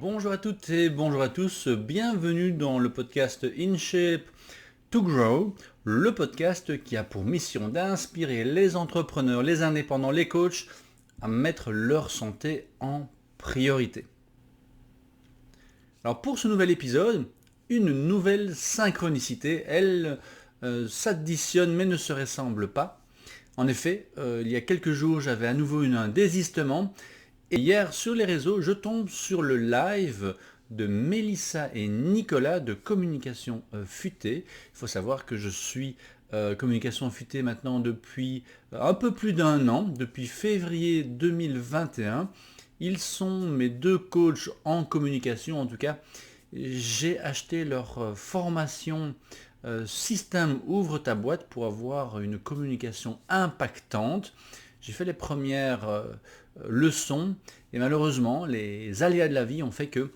Bonjour à toutes et bonjour à tous, bienvenue dans le podcast InShape to Grow, le podcast qui a pour mission d'inspirer les entrepreneurs, les indépendants, les coachs à mettre leur santé en priorité. Alors pour ce nouvel épisode, une nouvelle synchronicité, elle s'additionne mais ne se ressemble pas. En effet, il y a quelques jours, j'avais à nouveau un désistement. Et hier, sur les réseaux, je tombe sur le live de Mélissa et Nicolas de Communication Futée. Il faut savoir que je suis Communication Futée maintenant depuis un peu plus d'un an, depuis février 2021. Ils sont mes deux coachs en communication, en tout cas. J'ai acheté leur formation Système ouvre ta boîte pour avoir une communication impactante. J'ai fait les premières leçons et malheureusement les aléas de la vie ont fait que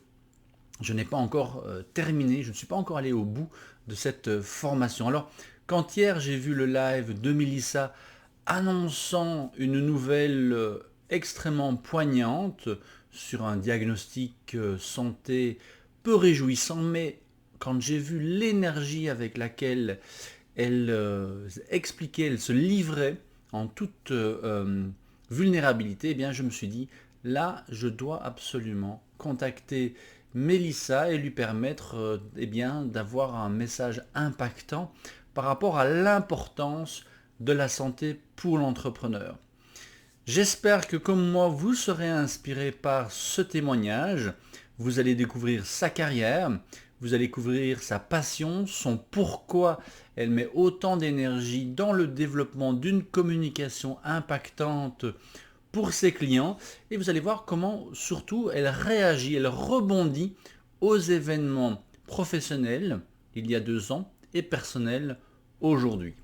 je n'ai pas encore terminé, je ne suis pas encore allé au bout de cette formation. Alors quand hier j'ai vu le live de Mélissa annonçant une nouvelle extrêmement poignante sur un diagnostic santé peu réjouissant, mais quand j'ai vu l'énergie avec laquelle elle expliquait, elle se livrait en toute vulnérabilité, eh bien je me suis dit, là je dois absolument contacter Mélissa et lui permettre eh bien, d'avoir un message impactant par rapport à l'importance de la santé pour l'entrepreneur. J'espère que comme moi, vous serez inspiré par ce témoignage. Vous allez découvrir sa carrière, vous allez découvrir sa passion, son pourquoi elle met autant d'énergie dans le développement d'une communication impactante pour ses clients et vous allez voir comment surtout elle réagit, elle rebondit aux événements professionnels il y a 2 ans et personnels aujourd'hui.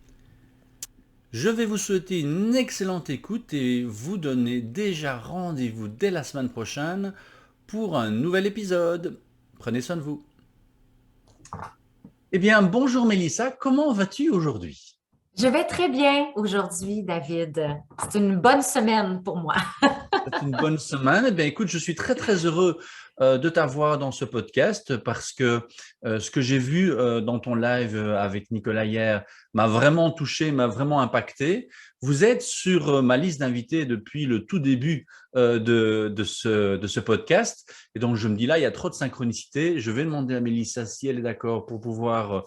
Je vais vous souhaiter une excellente écoute et vous donner déjà rendez-vous dès la semaine prochaine pour un nouvel épisode. Prenez soin de vous. Eh bien, bonjour Mélissa, comment vas-tu aujourd'hui? Je vais très bien aujourd'hui, David. C'est une bonne semaine pour moi. C'est une bonne semaine. Eh bien, écoute, je suis très très heureux de t'avoir dans ce podcast parce que ce que j'ai vu dans ton live avec Nicolas hier m'a vraiment touché, m'a vraiment impacté. Vous êtes sur ma liste d'invités depuis le tout début de ce podcast. Et donc, je me dis là, il y a trop de synchronicité. Je vais demander à Mélissa si elle est d'accord pour pouvoir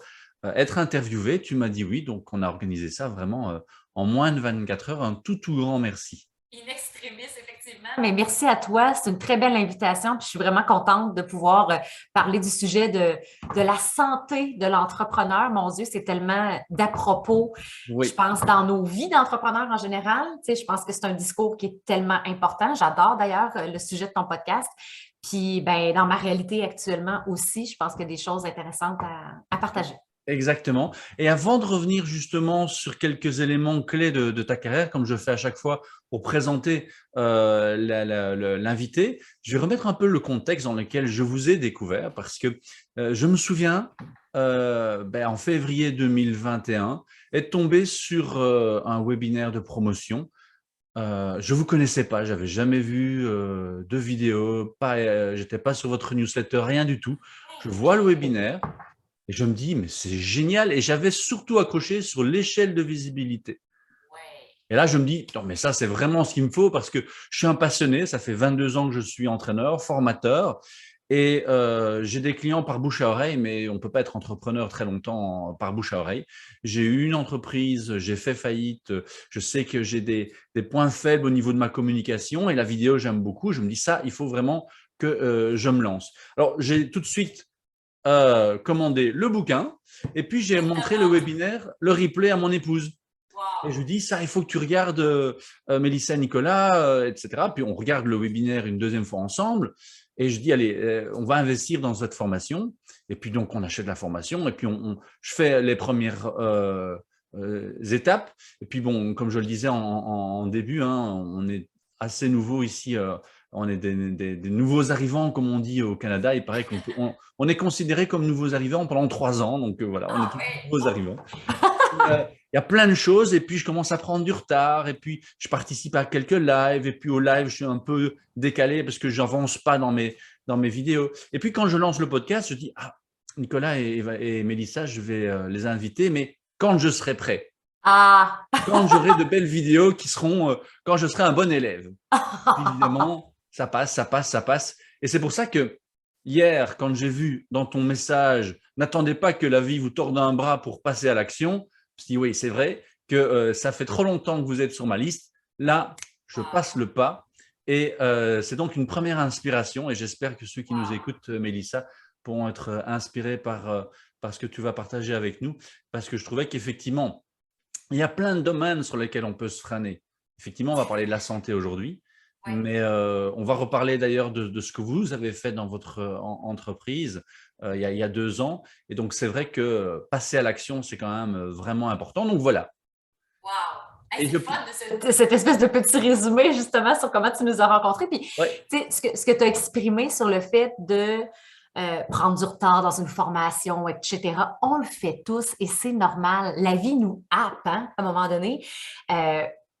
être interviewée. Tu m'as dit oui, donc on a organisé ça vraiment en moins de 24 heures. Un tout grand merci. In extremis, effectivement. Mais merci à toi. C'est une très belle invitation. Puis je suis vraiment contente de pouvoir parler du sujet de la santé de l'entrepreneur. Mon Dieu, c'est tellement d'à propos, je Oui. pense, dans nos vies d'entrepreneurs en général. Tu sais, je pense que c'est un discours qui est tellement important. J'adore d'ailleurs le sujet de ton podcast. Puis, ben, dans ma réalité actuellement aussi, je pense qu'il y a des choses intéressantes à partager. Exactement. Et avant de revenir justement sur quelques éléments clés de ta carrière, comme je fais à chaque fois pour présenter l'invité, je vais remettre un peu le contexte dans lequel je vous ai découvert parce que je me souviens, en février 2021, être tombé sur un webinaire de promotion. Je vous connaissais pas, j'avais jamais vu de vidéo, j'étais pas sur votre newsletter, rien du tout. Je vois le webinaire. Et je me dis, mais c'est génial. Et j'avais surtout accroché sur l'échelle de visibilité. Et là, je me dis, non, mais ça, c'est vraiment ce qu'il me faut parce que je suis un passionné. Ça fait 22 ans que je suis entraîneur, formateur. Et j'ai des clients par bouche à oreille, mais on ne peut pas être entrepreneur très longtemps par bouche à oreille. J'ai eu une entreprise, j'ai fait faillite. Je sais que j'ai des points faibles au niveau de ma communication. Et la vidéo, j'aime beaucoup. Je me dis, ça, il faut vraiment que je me lance. Alors, j'ai tout de suite commandé le bouquin et puis j'ai montré le webinaire, le replay à mon épouse. Et je lui dis, ça, il faut que tu regardes Mélissa et Nicolas, etc. Puis on regarde le webinaire une deuxième fois ensemble. Et je dis, allez, on va investir dans cette formation. Et puis donc, on achète la formation. Et puis, je fais les premières étapes. Et puis, bon, comme je le disais en début, hein, on est assez nouveau ici. On est des nouveaux arrivants, comme on dit au Canada. Il paraît on est considéré comme nouveaux arrivants pendant 3 ans. Donc, voilà, on est tous nouveaux arrivants. Il y a plein de choses et puis je commence à prendre du retard et puis je participe à quelques lives et puis au live je suis un peu décalé parce que j'avance pas dans mes vidéos. Et puis, quand je lance le podcast, je dis, ah, Nicolas et Mélissa, je vais les inviter, mais quand je serai prêt, Ah! quand j'aurai de belles vidéos qui seront, quand je serai un bon élève. Puis, évidemment, ça passe, ça passe, ça passe. Et c'est pour ça que hier, quand j'ai vu dans ton message, n'attendez pas que la vie vous torde un bras pour passer à l'action, je me suis dit, oui, c'est vrai que ça fait trop longtemps que vous êtes sur ma liste. Là, je passe le pas. Et c'est donc une première inspiration. Et j'espère que ceux qui nous écoutent, Mélissa, pourront être inspirés par ce que tu vas partager avec nous. Parce que je trouvais qu'effectivement, il y a plein de domaines sur lesquels on peut se freiner. Effectivement, on va parler de la santé aujourd'hui, Ouais. mais on va reparler d'ailleurs de ce que vous avez fait dans votre entreprise il y a 2 ans. Et donc, c'est vrai que passer à l'action, c'est quand même vraiment important. Donc, voilà. Wow! Et Hey, je... c'est fun de cette espèce de petit résumé justement sur comment tu nous as rencontrés. Puis, Ouais. tu sais, ce que tu as exprimé sur le fait de prendre du retard dans une formation, etc., on le fait tous et c'est normal. La vie nous happe, hein, à un moment donné.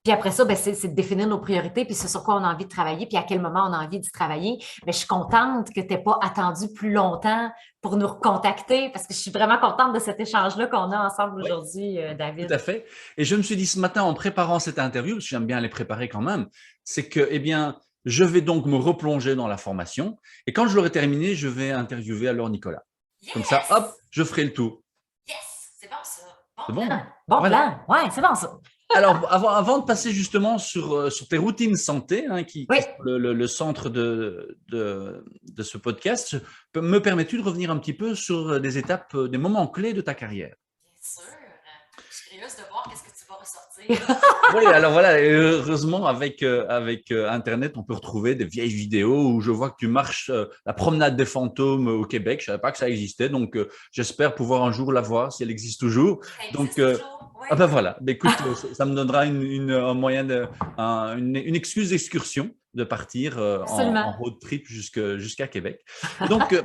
Puis après ça, ben, c'est de définir nos priorités, puis c'est sur quoi on a envie de travailler, puis à quel moment on a envie d'y travailler. Mais je suis contente que tu n'aies pas attendu plus longtemps pour nous recontacter, parce que je suis vraiment contente de cet échange-là qu'on a ensemble Oui, aujourd'hui, tout David. à fait. Et je me suis dit ce matin en préparant cette interview, parce que j'aime bien les préparer quand même, c'est que, eh bien, je vais donc me replonger dans la formation. Et quand je l'aurai terminé, je vais interviewer alors Nicolas. Comme ça, hop, Yes! je ferai le tour. Yes! C'est bon ça. Bon C'est plan. bon? Bon Voilà. plan. Ouais, c'est bon ça. Alors, avant de passer justement sur tes routines santé, hein, Oui. qui sont le centre de ce podcast, me permets-tu de revenir un petit peu sur des étapes, des moments clés de ta carrière? Bien sûr. Je suis curieuse de voir qu'est-ce que tu vas ressortir. Oui, alors voilà, et heureusement, avec Internet, on peut retrouver des vieilles vidéos où je vois que tu marches la promenade des fantômes au Québec. Je ne savais pas que ça existait, donc j'espère pouvoir un jour la voir si elle existe toujours. Ça Donc, existe toujours. Oui. ah ben voilà, ben écoute, ça me donnera un moyen une excuse d'excursion de partir en Absolument. road trip jusqu'à Québec. Et donc,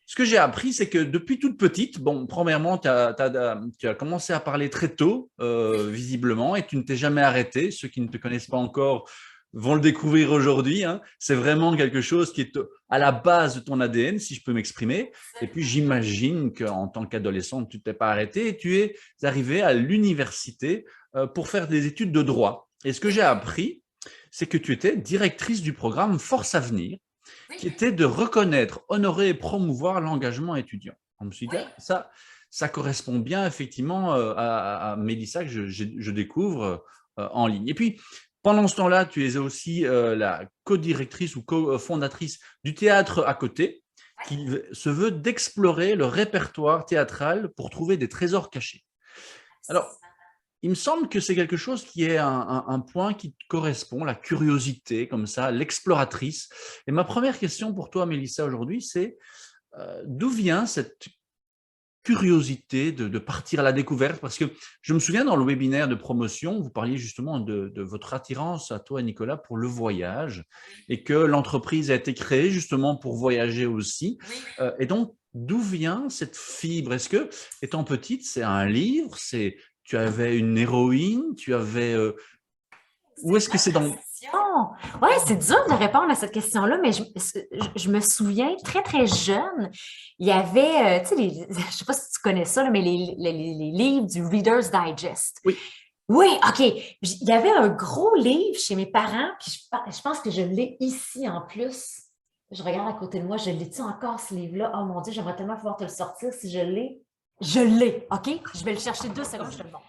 ce que j'ai appris, c'est que depuis toute petite, bon, premièrement, tu as commencé à parler très tôt, visiblement, et tu ne t'es jamais arrêté. Ceux qui ne te connaissent pas encore vont le découvrir aujourd'hui, hein. C'est vraiment quelque chose qui est à la base de ton ADN, si je peux m'exprimer. Et puis, Absolument. j'imagine qu'en tant qu'adolescente, tu ne t'es pas arrêté et tu es arrivé à l'université pour faire des études de droit. Et ce que j'ai appris, c'est que tu étais directrice du programme Force Avenir, Oui. qui était de reconnaître, honorer et promouvoir l'engagement étudiant. On me suis dit, Oui. ah, ça correspond bien effectivement à Mélissa que je découvre en ligne. Et puis, pendant ce temps-là, tu es aussi la co-directrice ou co-fondatrice du théâtre à côté, qui se veut d'explorer le répertoire théâtral pour trouver des trésors cachés. Alors, il me semble que c'est quelque chose qui est un point qui te correspond, la curiosité, comme ça, l'exploratrice. Et ma première question pour toi, Mélissa, aujourd'hui, c'est d'où vient cette curiosité de partir à la découverte? Parce que je me souviens dans le webinaire de promotion, vous parliez justement de votre attirance à toi, Nicolas, pour le voyage et que l'entreprise a été créée justement pour voyager aussi. Oui. Et donc, d'où vient cette fibre? Est-ce que, étant petite, c'est un livre, tu avais une héroïne, tu avais… où est-ce que c'est dans… Oui, c'est dur de répondre à cette question-là, mais je me souviens très, très jeune, il y avait, tu sais, je ne sais pas si tu connais ça, là, mais les livres du Reader's Digest. Oui. Oui, OK. Il y avait un gros livre chez mes parents, puis je pense que je l'ai ici en plus. Je regarde à côté de moi, je l'ai-tu encore ce livre-là? Oh mon Dieu, j'aimerais tellement pouvoir te le sortir si je l'ai. Je l'ai, OK? Je vais le chercher 2 secondes, je te le montre.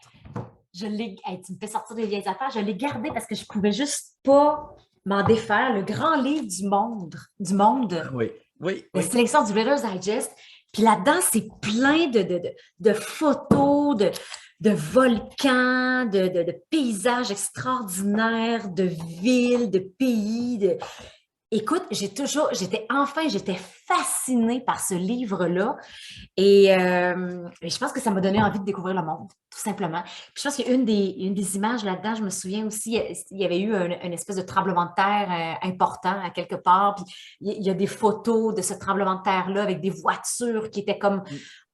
Je l'ai, hey, tu me fais sortir des vieilles affaires, je l'ai gardé parce que je ne pouvais juste pas m'en défaire. Le grand livre du monde, Oui, oui, la oui. sélection du Reader's Digest. Puis là-dedans, c'est plein de photos, de volcans, de paysages extraordinaires, de villes, de pays. Écoute, j'étais fascinée par ce livre-là et je pense que ça m'a donné envie de découvrir le monde, tout simplement. Puis je pense qu'il y a une des images là-dedans, je me souviens aussi, il y avait eu une espèce de tremblement de terre important à quelque part, puis il y a des photos de ce tremblement de terre-là avec des voitures qui étaient comme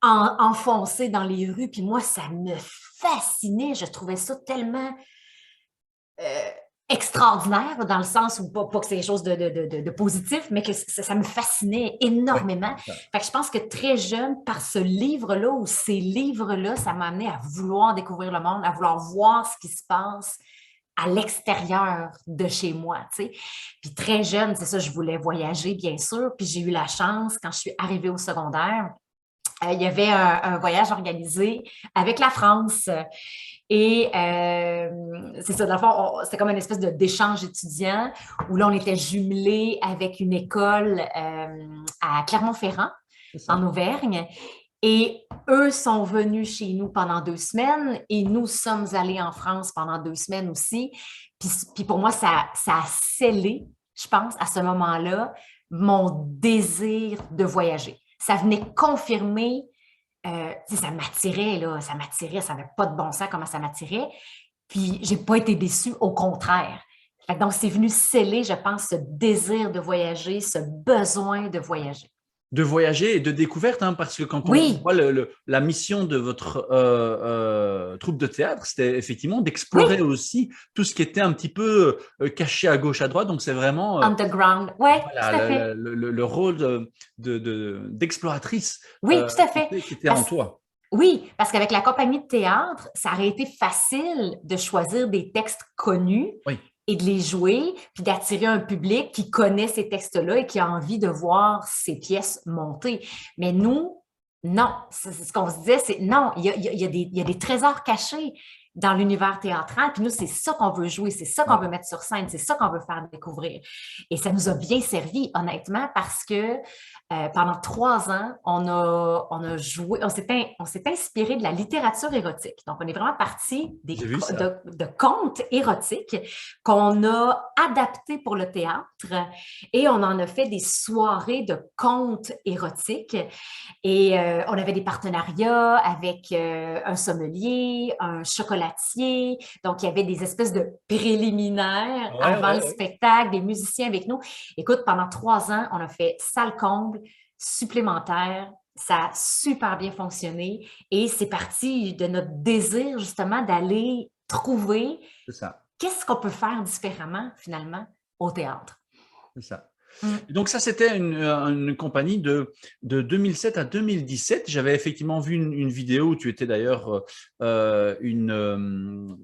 enfoncées dans les rues, puis moi, ça me fascinait, je trouvais ça tellement… extraordinaire, dans le sens où pas que c'est quelque chose de positif, mais que ça me fascinait Ouais, énormément. c'est ça. Fait que je pense que très jeune, par ce livre-là ou ces livres-là, ça m'a amené à vouloir découvrir le monde, à vouloir voir ce qui se passe à l'extérieur de chez moi, tu sais. Puis très jeune, c'est ça, je voulais voyager, bien sûr. Puis j'ai eu la chance, quand je suis arrivée au secondaire, il y avait un voyage organisé avec la France. Et c'est ça, dans le fond, c'était comme une espèce d'échange étudiant où là, on était jumelés avec une école à Clermont-Ferrand, C'est ça. en Auvergne. Et eux sont venus chez nous pendant 2 semaines et nous sommes allés en France pendant 2 semaines aussi. Puis pour moi, ça a scellé, je pense, à ce moment-là, mon désir de voyager. Ça venait confirmer ça m'attirait, là, ça n'avait pas de bon sens comment ça m'attirait. Puis, j'ai pas été déçue, au contraire. Donc, c'est venu sceller, je pense, ce désir de voyager, ce besoin de voyager. De voyager et de découverte, hein, parce que quand on Oui, voit la mission de votre troupe de théâtre, c'était effectivement oui, d'explorer aussi tout ce qui était un petit peu caché à gauche, à droite. Donc, c'est vraiment underground. Oui, voilà, tout à fait. le rôle d'exploratrice Oui, tout à fait. qui était en Parce, toi. oui, parce qu'avec la compagnie de théâtre, ça aurait été facile de choisir des textes connus Oui, et de les jouer, puis d'attirer un public qui connaît ces textes-là et qui a envie de voir ces pièces monter. Mais nous, non. C'est ce qu'on se disait, c'est non, il y a des trésors cachés dans l'univers théâtral, puis nous, c'est ça qu'on veut jouer, c'est ça qu'on ouais. veut mettre sur scène, c'est ça qu'on veut faire découvrir. Et ça nous a bien servi, honnêtement, parce que pendant 3 ans, on s'est inspiré de la littérature érotique. Donc, on est vraiment parti J'ai vu ça. de contes érotiques qu'on a adaptés pour le théâtre et on en a fait des soirées de contes érotiques. Et on avait des partenariats avec un sommelier, un chocolatier. Donc, il y avait des espèces de préliminaires Ouais, avant ouais, le ouais. spectacle, des musiciens avec nous. Écoute, pendant 3 ans, on a fait salle comble, supplémentaire. Ça a super bien fonctionné et c'est parti de notre désir justement d'aller trouver C'est ça. qu'est-ce qu'on peut faire différemment finalement au théâtre. C'est ça. Mm. Et donc ça, c'était une compagnie de 2007 à 2017. J'avais effectivement vu une vidéo où tu étais d'ailleurs une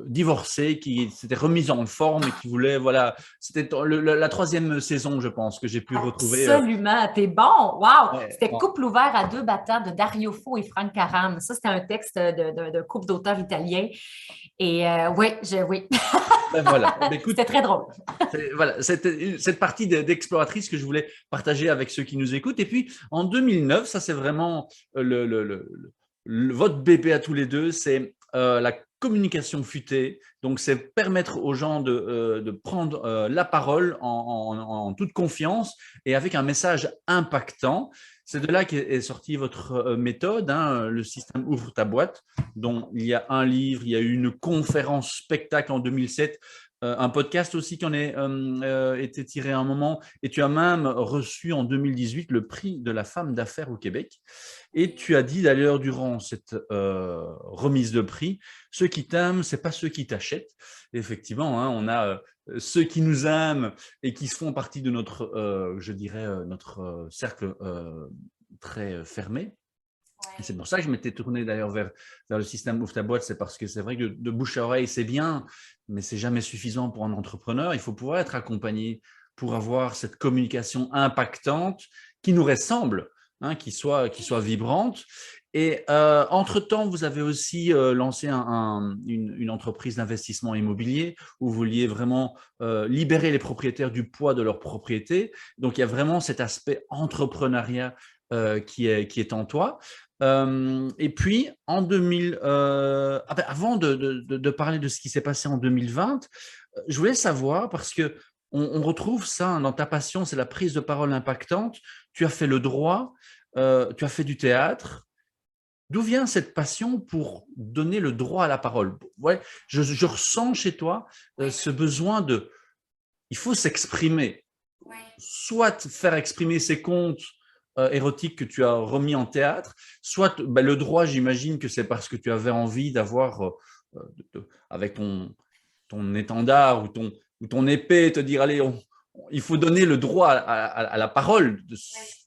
divorcée qui s'était remise en forme et qui voulait, voilà, c'était la troisième saison, je pense, que j'ai pu retrouver. Absolument, t'es bon. Wow! Ouais, C'était Couple ouvert à deux battants de Dario Fo et Frank Caram. Ça, c'était un texte de couple d'auteurs italiens. Et oui, oui. ben voilà. Ben écoute, C'était très drôle. voilà, c'était cette partie d'exploratrice que je voulais partager avec ceux qui nous écoutent. Et puis en 2009, ça c'est vraiment votre bébé à tous les deux, c'est la communication futée. Donc c'est permettre aux gens de prendre la parole en toute confiance et avec un message impactant. C'est de là qu'est sortie votre méthode, hein, le système Ouvre ta boîte, dont il y a un livre, il y a eu une conférence spectacle en 2007, un podcast aussi qui en est été tiré à un moment, et tu as même reçu en 2018 le prix de la femme d'affaires au Québec. Et tu as dit d'ailleurs durant cette remise de prix, ceux qui t'aiment, c'est pas ceux qui t'achètent. Effectivement, hein, on a ceux qui nous aiment et qui font partie de notre, je dirais, notre cercle très fermé. Et c'est pour ça que je m'étais tourné d'ailleurs vers le système Ouvre ta boîte, c'est parce que c'est vrai que de bouche à oreille, c'est bien, mais c'est jamais suffisant pour un entrepreneur. Il faut pouvoir être accompagné pour avoir cette communication impactante qui nous ressemble, hein, qui soit vibrante. Et entre-temps, vous avez aussi lancé une entreprise d'investissement immobilier où vous vouliez vraiment libérer les propriétaires du poids de leur propriété. Donc, il y a vraiment cet aspect entrepreneuriat qui est en toi. Et puis, en 2000, avant de parler de ce qui s'est passé en 2020, je voulais savoir, parce que on retrouve ça hein, dans ta passion, c'est la prise de parole impactante. Tu as fait le droit, tu as fait du théâtre. D'où vient cette passion pour donner le droit à la parole? Ouais, je ressens chez toi ce besoin de… Il faut s'exprimer, soit faire exprimer ses contes érotiques que tu as remis en théâtre, soit ben, le droit, j'imagine que c'est parce que tu avais envie d'avoir, avec ton ton étendard ou ton épée, te dire, allez, il faut donner le droit à la parole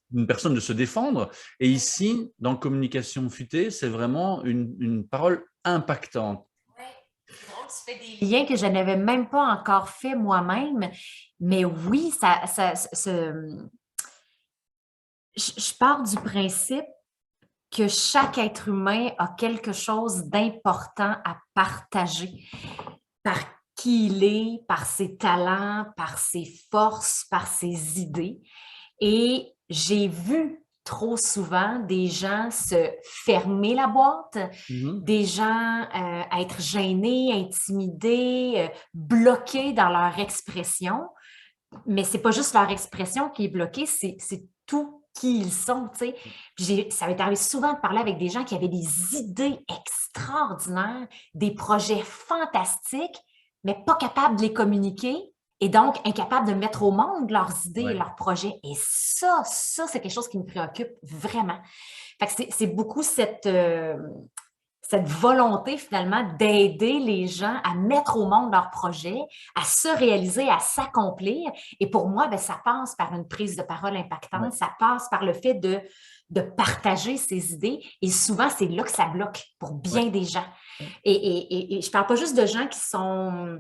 d'une personne de se défendre. Et ici, dans Communication futée, c'est vraiment une parole impactante. Tu fais des liens que je n'avais même pas encore fait moi-même. Mais oui, je pars du principe que chaque être humain a quelque chose d'important à partager par qui il est, par ses talents, par ses forces, par ses idées. Et j'ai vu trop souvent des gens se fermer la boîte, des gens être gênés, intimidés, bloqués dans leur expression. Mais c'est pas juste leur expression qui est bloquée, c'est tout qui ils sont, tu sais. Ça m'est arrivé souvent de parler avec des gens qui avaient des idées extraordinaires, des projets fantastiques, mais pas capables de les communiquer et donc incapables de mettre au monde leurs idées et leurs projets. Et ça, c'est quelque chose qui me préoccupe vraiment. Fait que c'est beaucoup cette volonté finalement d'aider les gens à mettre au monde leurs projets, à se réaliser, à s'accomplir. Et pour moi, bien, ça passe par une prise de parole impactante, ça passe par le fait de partager ses idées. Et souvent, c'est là que ça bloque pour bien des gens. Et je ne parle pas juste de gens qui sont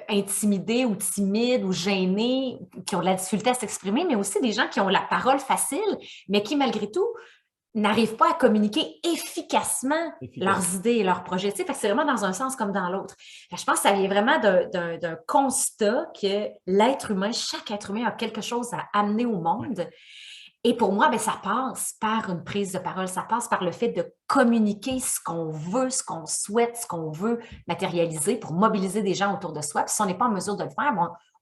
intimidés ou timides ou gênés, qui ont de la difficulté à s'exprimer, mais aussi des gens qui ont la parole facile, mais qui, malgré tout, n'arrivent pas à communiquer efficacement leurs idées et leurs projets. Tu sais, c'est vraiment dans un sens comme dans l'autre. Je pense que ça vient vraiment d'un constat que l'être humain, chaque être humain a quelque chose à amener au monde. Et pour moi, bien, ça passe par une prise de parole, ça passe par le fait de communiquer ce qu'on veut, ce qu'on souhaite, ce qu'on veut matérialiser pour mobiliser des gens autour de soi. Puis si on n'est pas en mesure de le faire,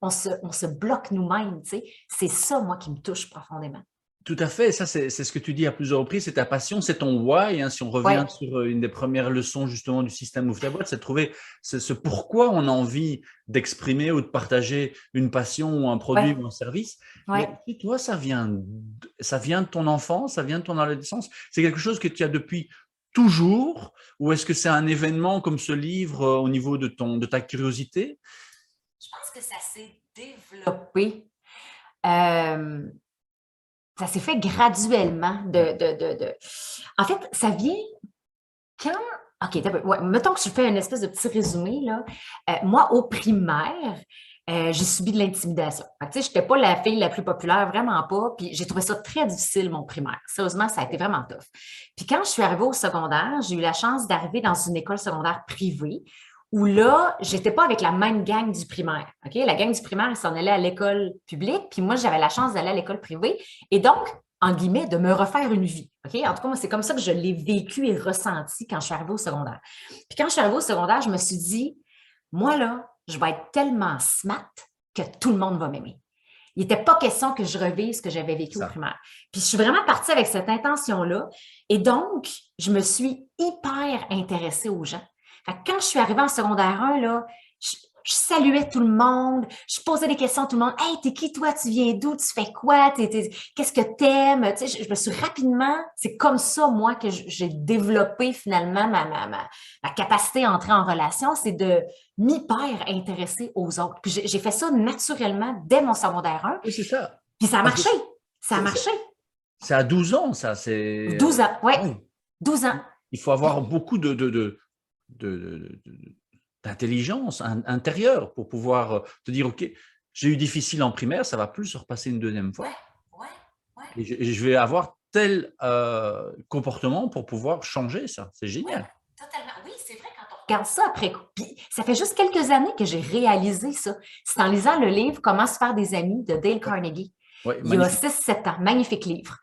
on se bloque nous-mêmes. Tu sais. C'est ça, moi, qui me touche profondément. Tout à fait, ça c'est ce que tu dis à plusieurs reprises, c'est ta passion, c'est ton why. Si on revient sur une des premières leçons justement du système Ouvre ta boîte, c'est de trouver ce pourquoi on a envie d'exprimer ou de partager une passion ou un produit ou un service. Mais toi, ça vient de ton enfance, ça vient de ton adolescence. C'est quelque chose que tu as depuis toujours, ou est-ce que c'est un événement comme ce livre au niveau de ta curiosité? Je pense que ça s'est développé. Ça s'est fait graduellement. En fait, ça vient quand... OK, mettons que je fais une espèce de petit résumé. Là. Moi, au primaire, j'ai subi de l'intimidation. Je n'étais pas la fille la plus populaire, vraiment pas. Puis j'ai trouvé ça très difficile, mon primaire. Sérieusement, ça a été vraiment tough. Puis quand je suis arrivée au secondaire, j'ai eu la chance d'arriver dans une école secondaire privée où là, je n'étais pas avec la même gang du primaire. Okay? La gang du primaire, ils s'en allaient à l'école publique, puis moi, j'avais la chance d'aller à l'école privée et donc, en guillemets, de me refaire une vie. Okay? En tout cas, moi, c'est comme ça que je l'ai vécu et ressenti quand je suis arrivée au secondaire. Puis quand je suis arrivée au secondaire, je me suis dit, moi, là, je vais être tellement smart que tout le monde va m'aimer. Il n'était pas question que je revive ce que j'avais vécu au primaire. Puis je suis vraiment partie avec cette intention-là et donc, je me suis hyper intéressée aux gens. Quand je suis arrivée en secondaire 1, là, je saluais tout le monde, je posais des questions à tout le monde. « Hey, t'es qui toi? Tu viens d'où? Tu fais quoi? Qu'est-ce que t'aimes? » Tu sais, je me suis rapidement, c'est comme ça, moi, que j'ai développé finalement ma capacité à entrer en relation, c'est de m'hyper intéresser aux autres. Puis j'ai fait ça naturellement dès mon secondaire 1. Oui, c'est ça. Puis ça a marché. Ça a marché. C'est à 12 ans, ça. C'est 12 ans, oui. 12 ans. Il faut avoir beaucoup d'intelligence intérieure pour pouvoir te dire, OK, j'ai eu difficile en primaire, ça ne va plus se repasser une deuxième fois. Et je vais avoir tel comportement pour pouvoir changer ça. C'est génial. Totalement. Oui, c'est vrai quand on regarde ça après coup. Puis, ça fait juste quelques années que j'ai réalisé ça. C'est en lisant le livre « Comment se faire des amis » de Dale Carnegie. Il y a 6-7 ans. Magnifique livre.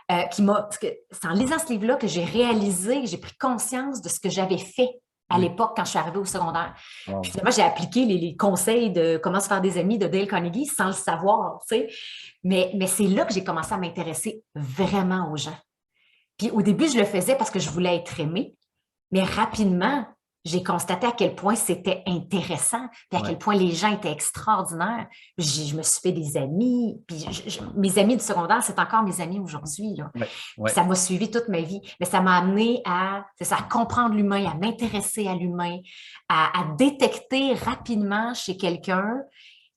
C'est en lisant ce livre-là que j'ai réalisé, que j'ai pris conscience de ce que j'avais fait à l'époque quand je suis arrivée au secondaire. Puis finalement, j'ai appliqué les conseils de comment se faire des amis de Dale Carnegie sans le savoir, tu sais. Mais c'est là que j'ai commencé à m'intéresser vraiment aux gens. Puis au début, je le faisais parce que je voulais être aimée, mais rapidement, j'ai constaté à quel point c'était intéressant, puis à Ouais, quel point les gens étaient extraordinaires. Je me suis fait des amis, puis mes amis du secondaire, c'est encore mes amis aujourd'hui, là. ouais, Puis ouais. ça m'a suivi toute ma vie. Mais ça m'a amené à, c'est ça, à comprendre l'humain, à m'intéresser à l'humain, à détecter rapidement chez quelqu'un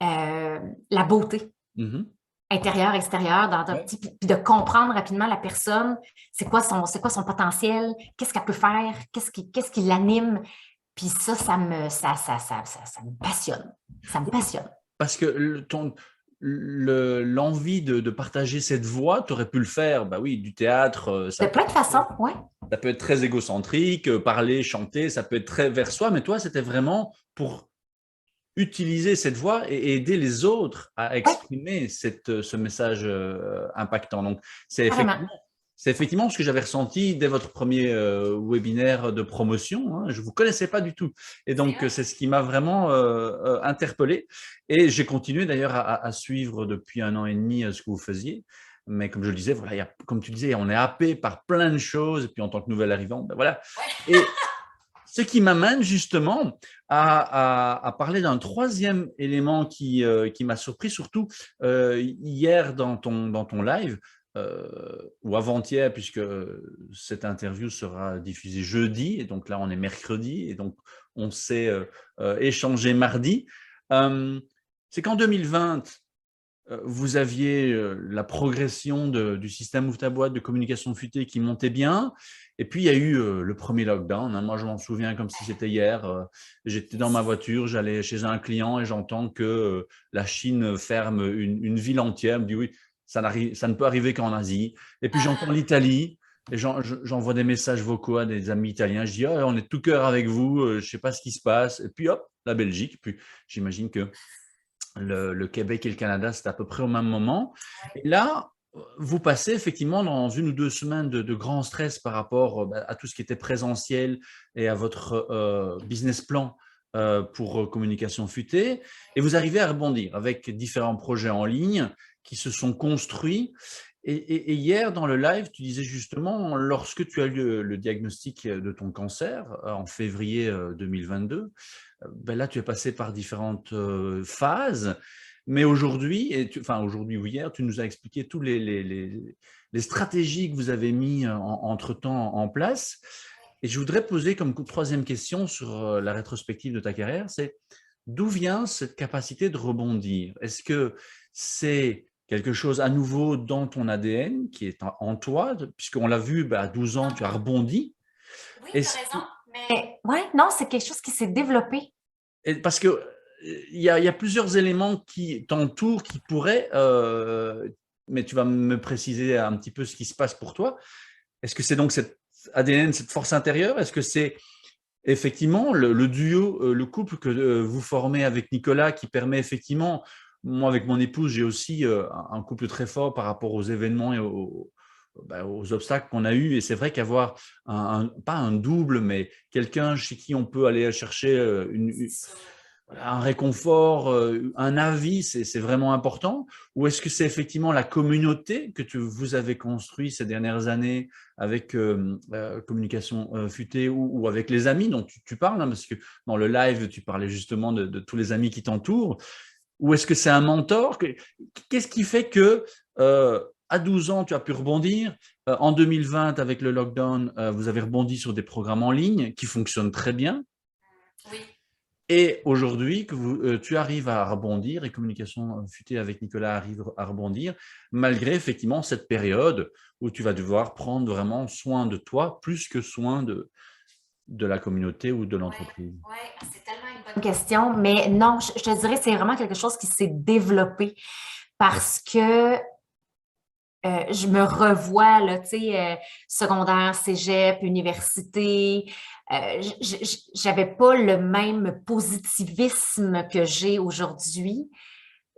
la beauté Mhm. intérieure, extérieure, Ouais. puis de comprendre rapidement la personne, c'est quoi son potentiel, qu'est-ce qu'elle peut faire, qu'est-ce qui l'anime. Puis ça me passionne. Ça me Oui, passionne. parce que l'envie de partager cette voix, tu aurais pu le faire, bah oui, du théâtre, De plein de façons, oui. ça peut être très égocentrique, parler, chanter, ça peut être très vers soi, mais toi, c'était vraiment pour utiliser cette voix et aider les autres à Oui, exprimer ce message impactant. Donc, carrément. c'est effectivement ce que j'avais ressenti dès votre premier webinaire de promotion, hein. Je ne vous connaissais pas du tout. Et donc, c'est ce qui m'a vraiment interpellé. Et j'ai continué d'ailleurs à suivre depuis 1 an et demi ce que vous faisiez. Mais comme je le disais, voilà, comme tu disais, on est happé par plein de choses. Et puis, en tant que nouvel arrivant, ben voilà. Et ce qui m'amène justement à parler d'un troisième élément qui m'a surpris, surtout hier dans ton live, ou avant-hier, puisque cette interview sera diffusée jeudi, et donc là on est mercredi, et donc on s'est échangé mardi. Euh, c'est qu'en 2020, vous aviez la progression du système Ouvre ta boîte de communication futée qui montait bien. Et puis, il y a eu le premier lockdown, hein. Moi, je m'en souviens comme si c'était hier. J'étais dans ma voiture, j'allais chez un client et j'entends que la Chine ferme une ville entière. Je me dis oui, ça ne peut arriver qu'en Asie. Et puis, j'entends l'Italie et j'envoie des messages vocaux à des amis italiens. Je dis, oh, on est de tout cœur avec vous, je ne sais pas ce qui se passe. Et puis, hop, la Belgique. Puis, j'imagine que le Québec et le Canada, c'est à peu près au même moment. Et là, vous passez effectivement dans 1 ou 2 semaines de grand stress par rapport à tout ce qui était présentiel et à votre business plan pour communication futée. Et vous arrivez à rebondir avec différents projets en ligne qui se sont construits. Et hier, dans le live, tu disais justement, lorsque tu as eu le diagnostic de ton cancer en février 2022, ben là, tu es passé par différentes phases. Mais aujourd'hui, enfin aujourd'hui ou hier, tu nous as expliqué tous les stratégies que vous avez mis entre-temps en place. Et je voudrais poser comme troisième question sur la rétrospective de ta carrière, c'est d'où vient cette capacité de rebondir? Est-ce que c'est quelque chose à nouveau dans ton ADN qui est en toi, puisqu'on l'a vu, à 12 ans, tu as rebondi. Oui, tu as Est-ce raison. Mais ouais, non, c'est quelque chose qui s'est développé. Parce que il y a plusieurs éléments qui t'entourent, qui pourraient, mais tu vas me préciser un petit peu ce qui se passe pour toi. Est-ce que c'est donc cette ADN, cette force intérieure? Est-ce que c'est effectivement le duo, le couple que vous formez avec Nicolas qui permet effectivement, moi avec mon épouse, j'ai aussi un couple très fort par rapport aux événements et aux obstacles qu'on a eus. Et c'est vrai qu'avoir pas un double, mais quelqu'un chez qui on peut aller chercher un réconfort, un avis, c'est vraiment important? Ou est-ce que c'est effectivement la communauté que vous avez construit ces dernières années avec Communication Futée ou avec les amis dont tu parles, hein, parce que dans le live, tu parlais justement de tous les amis qui t'entourent. Ou est-ce que c'est un mentor? Qu'est-ce qui fait que à 12 ans, tu as pu rebondir? En 2020, avec le lockdown, vous avez rebondi sur des programmes en ligne qui fonctionnent très bien. Oui. Et aujourd'hui, tu arrives à rebondir et Communication Futée avec Nicolas arrive à rebondir, malgré effectivement cette période où tu vas devoir prendre vraiment soin de toi, plus que soin de la communauté ou de l'entreprise. Ouais, c'est tellement une bonne question, mais non, je te dirais que c'est vraiment quelque chose qui s'est développé parce que je me revois, là, tu sais, secondaire, cégep, université. J'avais pas le même positivisme que j'ai aujourd'hui.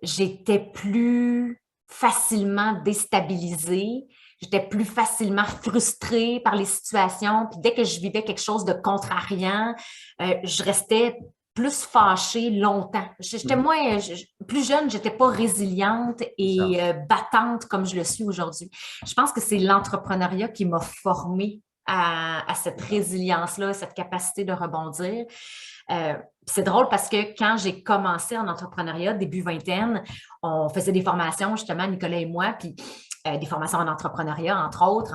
J'étais plus facilement déstabilisée. J'étais plus facilement frustrée par les situations. Puis dès que je vivais quelque chose de contrariant, je restais plus fâchée longtemps. J'étais Mhm. moins, plus jeune, j'étais pas résiliente C'est et ça. battante comme je le suis aujourd'hui. Je pense que c'est l'entrepreneuriat qui m'a formée à cette résilience-là, cette capacité de rebondir. C'est drôle parce que quand j'ai commencé en entrepreneuriat, début vingtaine, on faisait des formations, justement, Nicolas et moi, puis des formations en entrepreneuriat, entre autres,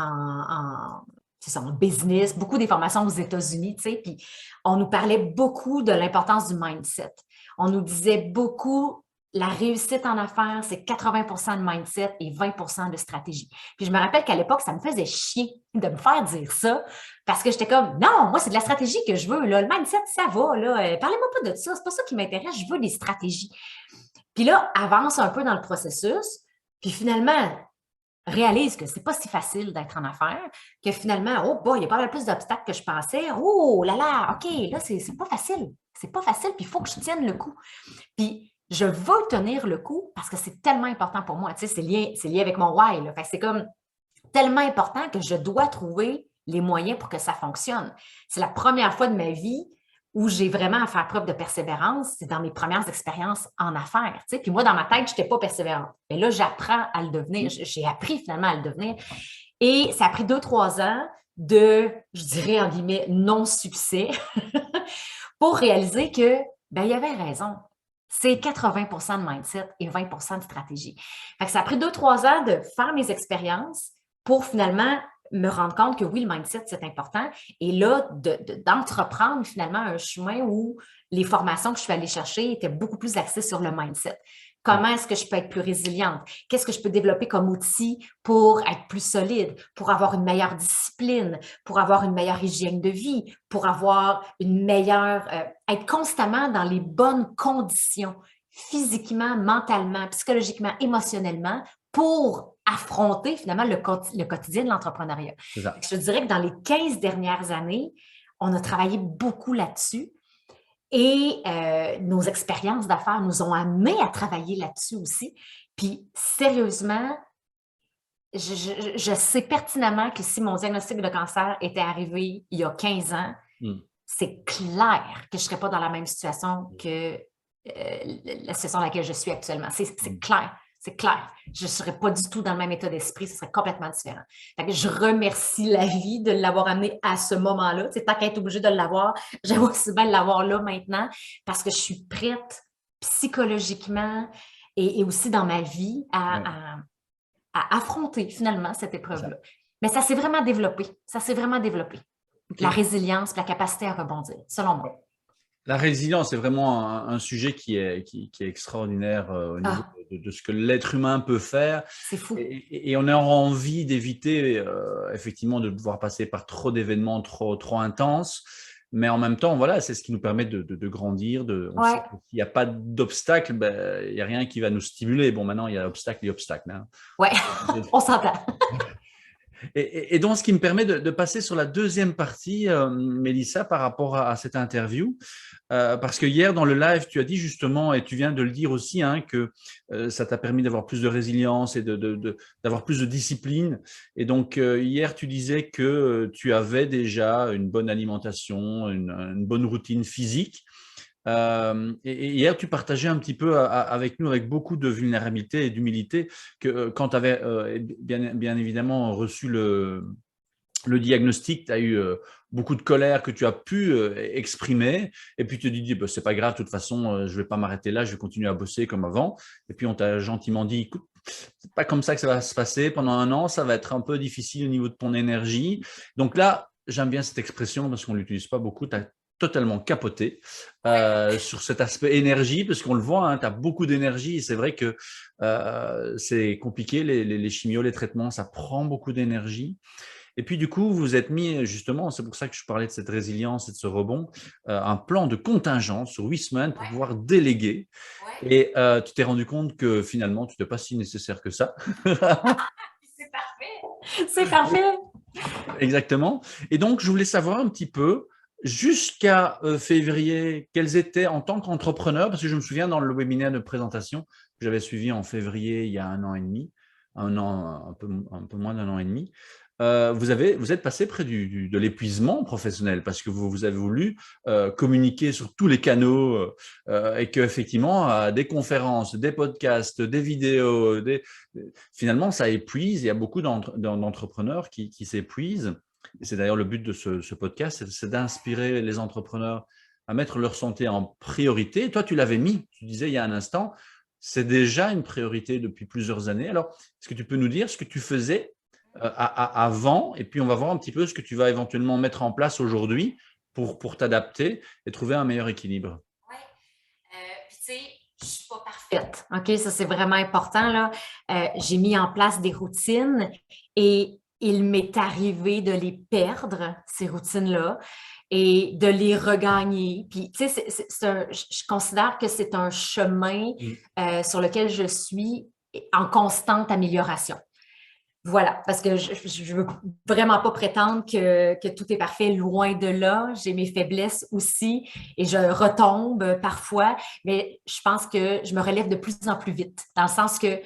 c'est ça, en business, beaucoup des formations aux États-Unis, tu sais, puis on nous parlait beaucoup de l'importance du mindset. On nous disait beaucoup, la réussite en affaires, c'est 80% de mindset et 20% de stratégie. Puis je me rappelle qu'à l'époque, ça me faisait chier de me faire dire ça parce que j'étais comme, non, moi, c'est de la stratégie que je veux, là. Le mindset, ça va, là. Parlez-moi pas de ça, c'est pas ça qui m'intéresse, je veux des stratégies. Puis là, avance un peu dans le processus, puis finalement, réalise que c'est pas si facile d'être en affaires, que finalement, oh, boy, il y a pas mal plus d'obstacles que je pensais. Oh là là, OK, là, c'est pas facile. C'est pas facile, puis il faut que je tienne le coup. Puis, je veux tenir le coup parce que c'est tellement important pour moi. Tu sais, c'est lié avec mon why. Là. Fait que c'est comme tellement important que je dois trouver les moyens pour que ça fonctionne. C'est la première fois de ma vie où j'ai vraiment à faire preuve de persévérance, c'est dans mes premières expériences en affaires. Tu sais. Puis moi, dans ma tête, je n'étais pas persévérante. Mais là, j'apprends à le devenir. J'ai appris finalement à le devenir. Et ça a pris 2-3 ans de, je dirais en guillemets, non-succès pour réaliser que, ben, il y avait raison. C'est 80% de mindset et 20% de stratégie. Fait que ça a pris 2-3 ans de faire mes expériences pour finalement me rendre compte que oui, le mindset, c'est important. Et là, d'entreprendre finalement un chemin où les formations que je suis allée chercher étaient beaucoup plus axées sur le mindset. Comment est-ce que je peux être plus résiliente? Qu'est-ce que je peux développer comme outil pour être plus solide, pour avoir une meilleure discipline, pour avoir une meilleure hygiène de vie, pour avoir une meilleure, être constamment dans les bonnes conditions, physiquement, mentalement, psychologiquement, émotionnellement, pour affronter finalement le quotidien de l'entrepreneuriat. Je dirais que dans les 15 dernières années, on a travaillé beaucoup là-dessus. Et nos expériences d'affaires nous ont amenés à travailler là-dessus aussi. Puis, sérieusement, je sais pertinemment que si mon diagnostic de cancer était arrivé il y a 15 ans, c'est clair que je ne serais pas dans la même situation que la situation dans laquelle je suis actuellement. C'est clair. C'est clair. Je ne serais pas du tout dans le même état d'esprit, ce serait complètement différent. Fait que je remercie la vie de l'avoir amené à ce moment-là. Tant qu'à être obligée de l'avoir, j'aimerais aussi bien l'avoir là maintenant parce que je suis prête psychologiquement et aussi dans ma vie à affronter finalement cette épreuve-là. Mais ça s'est vraiment développé. Ça s'est vraiment développé. La résilience, la capacité à rebondir, selon moi. La résilience est vraiment un sujet qui est extraordinaire au niveau de ce que l'être humain peut faire. C'est fou. Et on a envie d'éviter effectivement de devoir passer par trop d'événements trop intenses. Mais en même temps, voilà, c'est ce qui nous permet de grandir. On sait que s'il n'y a pas d'obstacle, il n'y a rien qui va nous stimuler. Bon, maintenant, il y a obstacle et obstacle. Hein. Ouais, on s'entend. Et donc, ce qui me permet de passer sur la deuxième partie, Mélissa, par rapport à cette interview. Parce que hier, dans le live, tu as dit justement, et tu viens de le dire aussi, hein, que ça t'a permis d'avoir plus de résilience et d'avoir plus de discipline. Et donc, hier, tu disais que tu avais déjà une bonne alimentation, une bonne routine physique. Et hier, tu partageais un petit peu avec nous, avec beaucoup de vulnérabilité et d'humilité, que quand tu avais bien évidemment reçu le diagnostic, tu as eu beaucoup de colère que tu as pu exprimer, et puis tu te dis, bah, c'est pas grave, de toute façon, je vais pas m'arrêter là, je vais continuer à bosser comme avant. Et puis on t'a gentiment dit, écoute, c'est pas comme ça que ça va se passer pendant un an, ça va être un peu difficile au niveau de ton énergie. Donc là, j'aime bien cette expression parce qu'on l'utilise pas beaucoup, tu as totalement capoté sur cet aspect énergie, parce qu'on le voit, hein, tu as beaucoup d'énergie, et c'est vrai que c'est compliqué, les chimios, les traitements, ça prend beaucoup d'énergie. Et puis du coup, vous êtes mis justement, c'est pour ça que je parlais de cette résilience et de ce rebond, un plan de contingence sur 8 semaines pour pouvoir déléguer. Et tu t'es rendu compte que finalement, tu n'étais pas si nécessaire que ça. C'est parfait. C'est parfait. Exactement. Et donc, je voulais savoir un petit peu, jusqu'à février, quels étaient en tant qu'entrepreneur, parce que je me souviens dans le webinaire de présentation que j'avais suivi en février il y a 1 an et demi, un peu moins d'1 an et demi, vous êtes passé près de l'épuisement professionnel parce que vous avez voulu communiquer sur tous les canaux et qu'effectivement, des conférences, des podcasts, des vidéos, finalement, ça épuise. Il y a beaucoup d'entrepreneurs qui s'épuisent. Et c'est d'ailleurs le but de ce podcast, c'est d'inspirer les entrepreneurs à mettre leur santé en priorité. Toi, tu l'avais mis, tu disais il y a un instant, c'est déjà une priorité depuis plusieurs années. Alors, est-ce que tu peux nous dire ce que tu faisais avant, et puis on va voir un petit peu ce que tu vas éventuellement mettre en place aujourd'hui pour t'adapter et trouver un meilleur équilibre? Oui. Puis, tu sais, je ne suis pas parfaite. OK, ça, c'est vraiment important, là. J'ai mis en place des routines et il m'est arrivé de les perdre, ces routines-là, et de les regagner. Puis, tu sais, je considère que c'est un chemin sur lequel je suis en constante amélioration. Voilà, parce que je ne veux vraiment pas prétendre que tout est parfait, loin de là. J'ai mes faiblesses aussi et je retombe parfois, mais je pense que je me relève de plus en plus vite, dans le sens que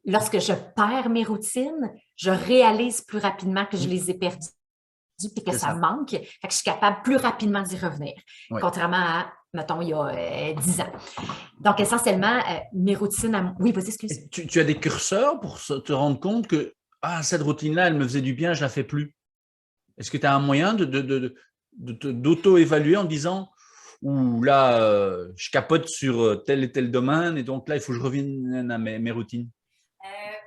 lorsque je perds mes routines, je réalise plus rapidement que je les ai perdues et que ça me manque. Fait que je suis capable plus rapidement d'y revenir, contrairement à, mettons, il y a 10 ans. Donc, essentiellement, mes routines... Oui, vas-y, excuse. Tu as des curseurs pour te rendre compte que cette routine-là, elle me faisait du bien, je ne la fais plus. Est-ce que tu as un moyen d'auto-évaluer en disant ou là, je capote sur tel et tel domaine et donc là, il faut que je revienne à mes routines?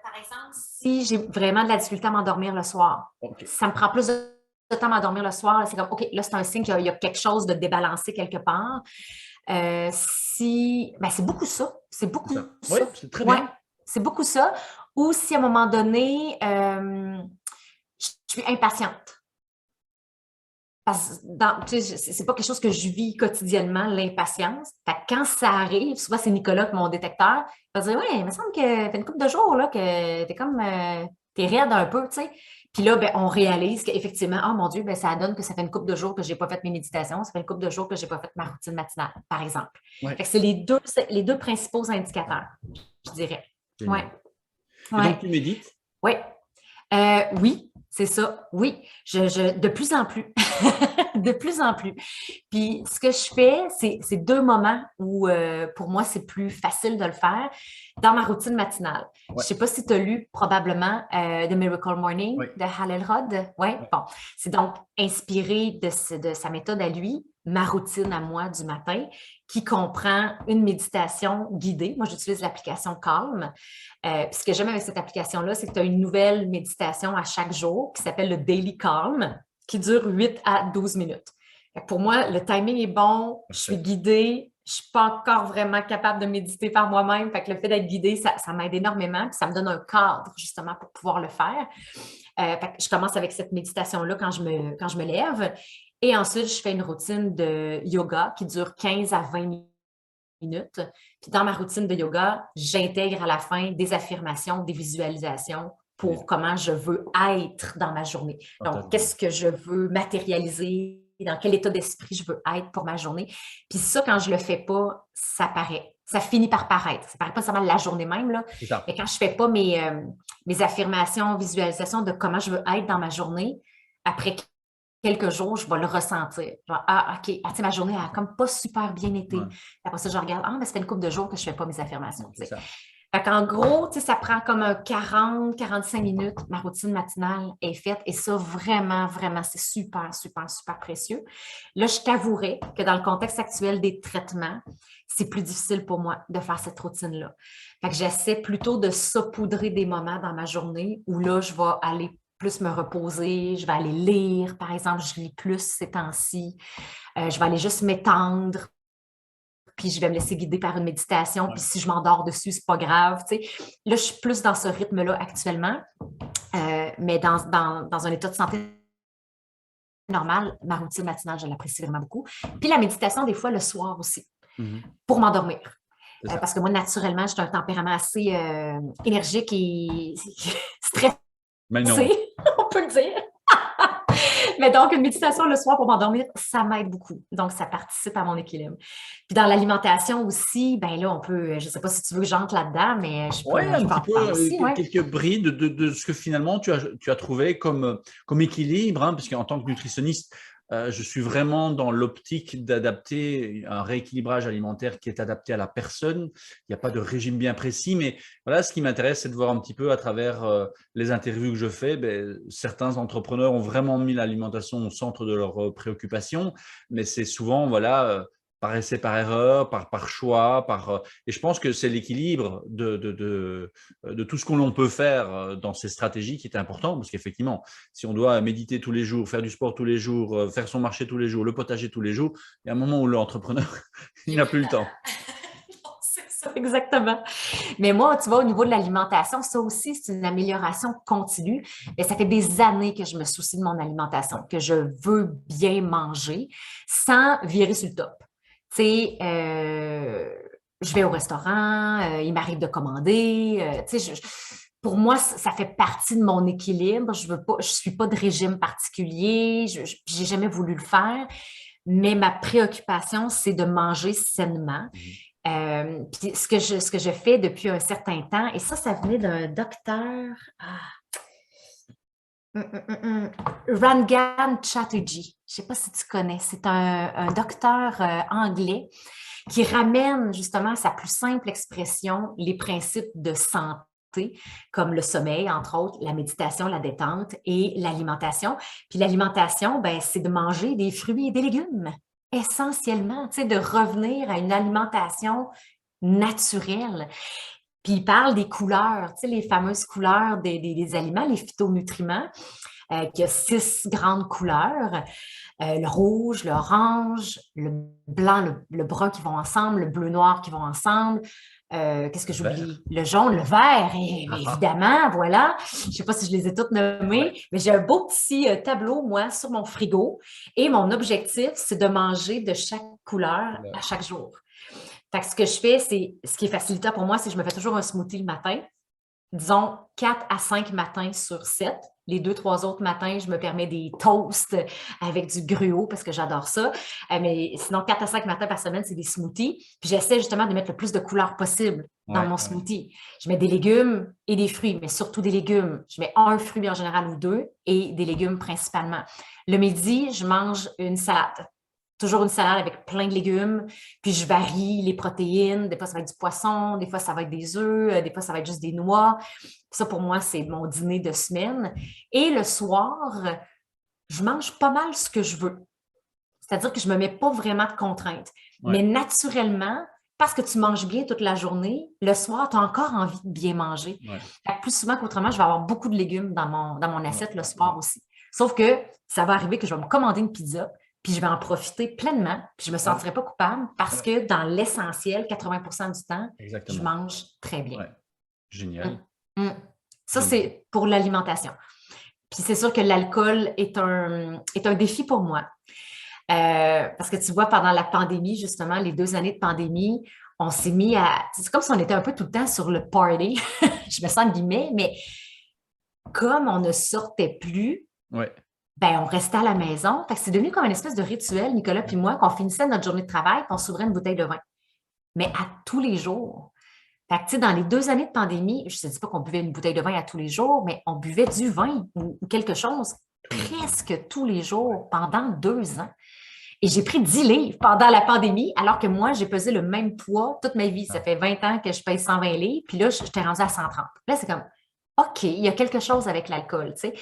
Par exemple, si j'ai vraiment de la difficulté à m'endormir le soir, ça me prend plus de temps à m'endormir le soir, c'est comme, OK, là, c'est un signe qu'il y a quelque chose de débalancé quelque part. Ben, c'est beaucoup ça. C'est beaucoup ça. Oui, c'est très bien. C'est beaucoup ça. Ou si à un moment donné, je suis impatiente. Parce que c'est pas quelque chose que je vis quotidiennement, l'impatience. Quand ça arrive, souvent c'est Nicolas, mon détecteur, il va dire, ouais, il me semble que ça fait une couple de jours là, que t'es comme t'es raide un peu, tu sais. Puis là, ben, on réalise qu'effectivement, oh mon Dieu, ben, ça donne que ça fait une couple de jours que je n'ai pas fait mes méditations, ça fait une couple de jours que je n'ai pas fait ma routine matinale, par exemple. Fait que c'est les deux principaux indicateurs, je dirais. Ouais. Et donc, tu médites? Oui. Oui, c'est ça. Oui. De plus en plus. De plus en plus. Puis, ce que je fais, c'est 2 moments où, pour moi, c'est plus facile de le faire dans ma routine matinale. Je ne sais pas si tu as lu probablement The Miracle Morning de Hal Elrod. Oui. Bon. C'est donc inspiré de sa méthode à lui, ma routine à moi du matin, qui comprend une méditation guidée. Moi, j'utilise l'application Calm. Ce que j'aime avec cette application-là, c'est que tu as une nouvelle méditation à chaque jour qui s'appelle le Daily Calm, qui dure 8 à 12 minutes. Pour moi, le timing est bon, je suis guidée, je ne suis pas encore vraiment capable de méditer par moi-même. Fait que le fait d'être guidée, ça m'aide énormément, puis ça me donne un cadre justement pour pouvoir le faire. Fait que je commence avec cette méditation-là quand je me lève. Et ensuite, je fais une routine de yoga qui dure 15 à 20 minutes. Puis dans ma routine de yoga, j'intègre à la fin des affirmations, des visualisations pour comment je veux être dans ma journée. Donc, qu'est-ce que je veux matérialiser, dans quel état d'esprit je veux être pour ma journée. Puis ça, quand je le fais pas, ça paraît. Ça finit par paraître. Ça paraît pas seulement la journée même, là. Mais quand je fais pas mes affirmations, visualisations de comment je veux être dans ma journée, après quelques jours, je vais le ressentir. Genre, OK, tu sais, ma journée n'a comme pas super bien été. Après ça, je regarde, ben, ça fait une couple de jours que je ne fais pas mes affirmations. Fait qu'en gros, tu sais, ça prend comme 40-45 minutes. Ma routine matinale est faite et ça, vraiment, vraiment, c'est super, super, super précieux. Là, je t'avouerai que dans le contexte actuel des traitements, c'est plus difficile pour moi de faire cette routine-là. Fait que j'essaie plutôt de saupoudrer des moments dans ma journée où là, je vais aller plus me reposer, je vais aller lire, par exemple, je lis plus ces temps-ci, je vais aller juste m'étendre, puis je vais me laisser guider par une méditation, puis si je m'endors dessus, c'est pas grave, tu sais. Là, je suis plus dans ce rythme-là actuellement, mais dans un état de santé normal, ma routine matinale, je l'apprécie vraiment beaucoup. Puis la méditation, des fois, le soir aussi, pour m'endormir. Parce que moi, naturellement, j'ai un tempérament assez énergique et stressé. Mais non. On peut le dire. Mais donc, une méditation le soir pour m'endormir, ça m'aide beaucoup. Donc, ça participe à mon équilibre. Puis dans l'alimentation aussi, ben là, on peut, je ne sais pas si tu veux que j'entre là-dedans, mais je peux, un petit peu aussi, quelques brides de ce que finalement tu as trouvé comme équilibre, hein, parce qu'en tant que nutritionniste, Je suis vraiment dans l'optique d'adapter un rééquilibrage alimentaire qui est adapté à la personne. Il n'y a pas de régime bien précis, mais voilà, ce qui m'intéresse, c'est de voir un petit peu à travers les interviews que je fais. Certains entrepreneurs ont vraiment mis l'alimentation au centre de leurs préoccupations, mais c'est souvent, voilà, par essai, par erreur, par choix, et je pense que c'est l'équilibre de tout ce que l'on peut faire dans ces stratégies qui est important, parce qu'effectivement, si on doit méditer tous les jours, faire du sport tous les jours, faire son marché tous les jours, le potager tous les jours, il y a un moment où l'entrepreneur, il n'a plus le temps. C'est ça, exactement. Mais moi, tu vois, au niveau de l'alimentation, ça aussi, c'est une amélioration continue. Et ça fait des années que je me soucie de mon alimentation, que je veux bien manger sans virer sur le top. Tu sais, je vais au restaurant, il m'arrive de commander. Tu sais, pour moi, ça fait partie de mon équilibre. Je suis pas de régime particulier. J'ai jamais voulu le faire. Mais ma préoccupation, c'est de manger sainement. Puis ce que je fais depuis un certain temps, et ça venait d'un docteur, Rangan Chatterjee. Je ne sais pas si tu connais. C'est un docteur anglais qui ramène justement à sa plus simple expression les principes de santé, comme le sommeil, entre autres, la méditation, la détente et l'alimentation. Puis l'alimentation, ben, c'est de manger des fruits et des légumes, essentiellement, tu sais, de revenir à une alimentation naturelle. Puis il parle des couleurs, tu sais, les fameuses couleurs des aliments, les phytonutriments, qui a 6 grandes couleurs. Le rouge, l'orange, le blanc, le brun qui vont ensemble, le bleu-noir qui vont ensemble. Qu'est-ce que j'oublie? Le jaune, le vert, et évidemment, voilà. Je ne sais pas si je les ai toutes nommées, mais j'ai un beau petit tableau, moi, sur mon frigo. Et mon objectif, c'est de manger de chaque couleur à chaque jour. Fait que ce que je fais, c'est ce qui est facilitant pour moi, c'est que je me fais toujours un smoothie le matin. Disons 4 à 5 matins sur 7. Les 2-3 autres matins, je me permets des toasts avec du gruau parce que j'adore ça. Mais sinon, 4 à 5 matins par semaine, c'est des smoothies. Puis j'essaie justement de mettre le plus de couleurs possible dans mon smoothie. Je mets des légumes et des fruits, mais surtout des légumes. Je mets un fruit en général ou 2 et des légumes principalement. Le midi, je mange une salade. Toujours une salade avec plein de légumes, puis je varie les protéines. Des fois, ça va être du poisson, des fois, ça va être des œufs, des fois, ça va être juste des noix. Ça, pour moi, c'est mon dîner de semaine. Et le soir, je mange pas mal ce que je veux. C'est-à-dire que je ne me mets pas vraiment de contraintes. Mais naturellement, parce que tu manges bien toute la journée, le soir, tu as encore envie de bien manger. Plus souvent qu'autrement, je vais avoir beaucoup de légumes dans mon assiette le soir aussi. Sauf que ça va arriver que je vais me commander une pizza, puis je vais en profiter pleinement, puis je ne me sentirai pas coupable parce que dans l'essentiel, 80% du temps, je mange très bien. Génial. Ça, c'est pour l'alimentation. Puis c'est sûr que l'alcool est un défi pour moi. Parce que tu vois, pendant la pandémie, justement, les 2 années de pandémie, on s'est mis à... C'est comme si on était un peu tout le temps sur le party. Je me sens en guillemets, mais comme on ne sortait plus, ben, on restait à la maison. Fait que c'est devenu comme une espèce de rituel, Nicolas puis moi, qu'on finissait notre journée de travail, qu'on s'ouvrait une bouteille de vin. Mais à tous les jours. Fait que, tu sais, dans les 2 années de pandémie, je ne te dis pas qu'on buvait une bouteille de vin à tous les jours, mais on buvait du vin ou quelque chose presque tous les jours pendant 2 ans. Et j'ai pris 10 livres pendant la pandémie, alors que moi, j'ai pesé le même poids toute ma vie. Ça fait 20 ans que je pèse 120 livres, puis là, j'étais rendue à 130. Là, c'est comme, OK, il y a quelque chose avec l'alcool, tu sais.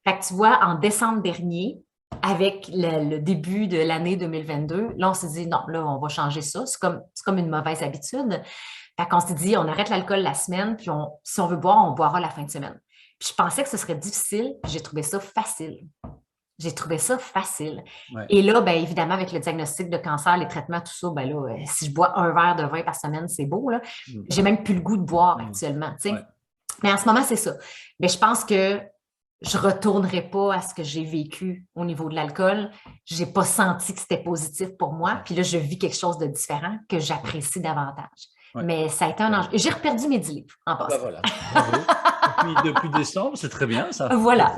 Fait que tu vois, en décembre dernier, avec le début de l'année 2022, là, on s'est dit, non, là, on va changer ça. C'est comme une mauvaise habitude. Fait qu'on s'est dit, on arrête l'alcool la semaine, puis si on veut boire, on boira la fin de semaine. Puis je pensais que ce serait difficile, puis j'ai trouvé ça facile. Et là, bien évidemment, avec le diagnostic de cancer, les traitements, tout ça, ben là, si je bois un verre de vin par semaine, c'est beau, là. J'ai même plus le goût de boire actuellement, tu sais. Mais en ce moment, c'est ça. Mais je pense que je ne retournerai pas à ce que j'ai vécu au niveau de l'alcool. Je n'ai pas senti que c'était positif pour moi. Puis là, je vis quelque chose de différent que j'apprécie davantage. Mais ça a été un enjeu. J'ai reperdu mes 10 livres en passant. Voilà. Bravo. Depuis décembre, c'est très bien ça. Voilà.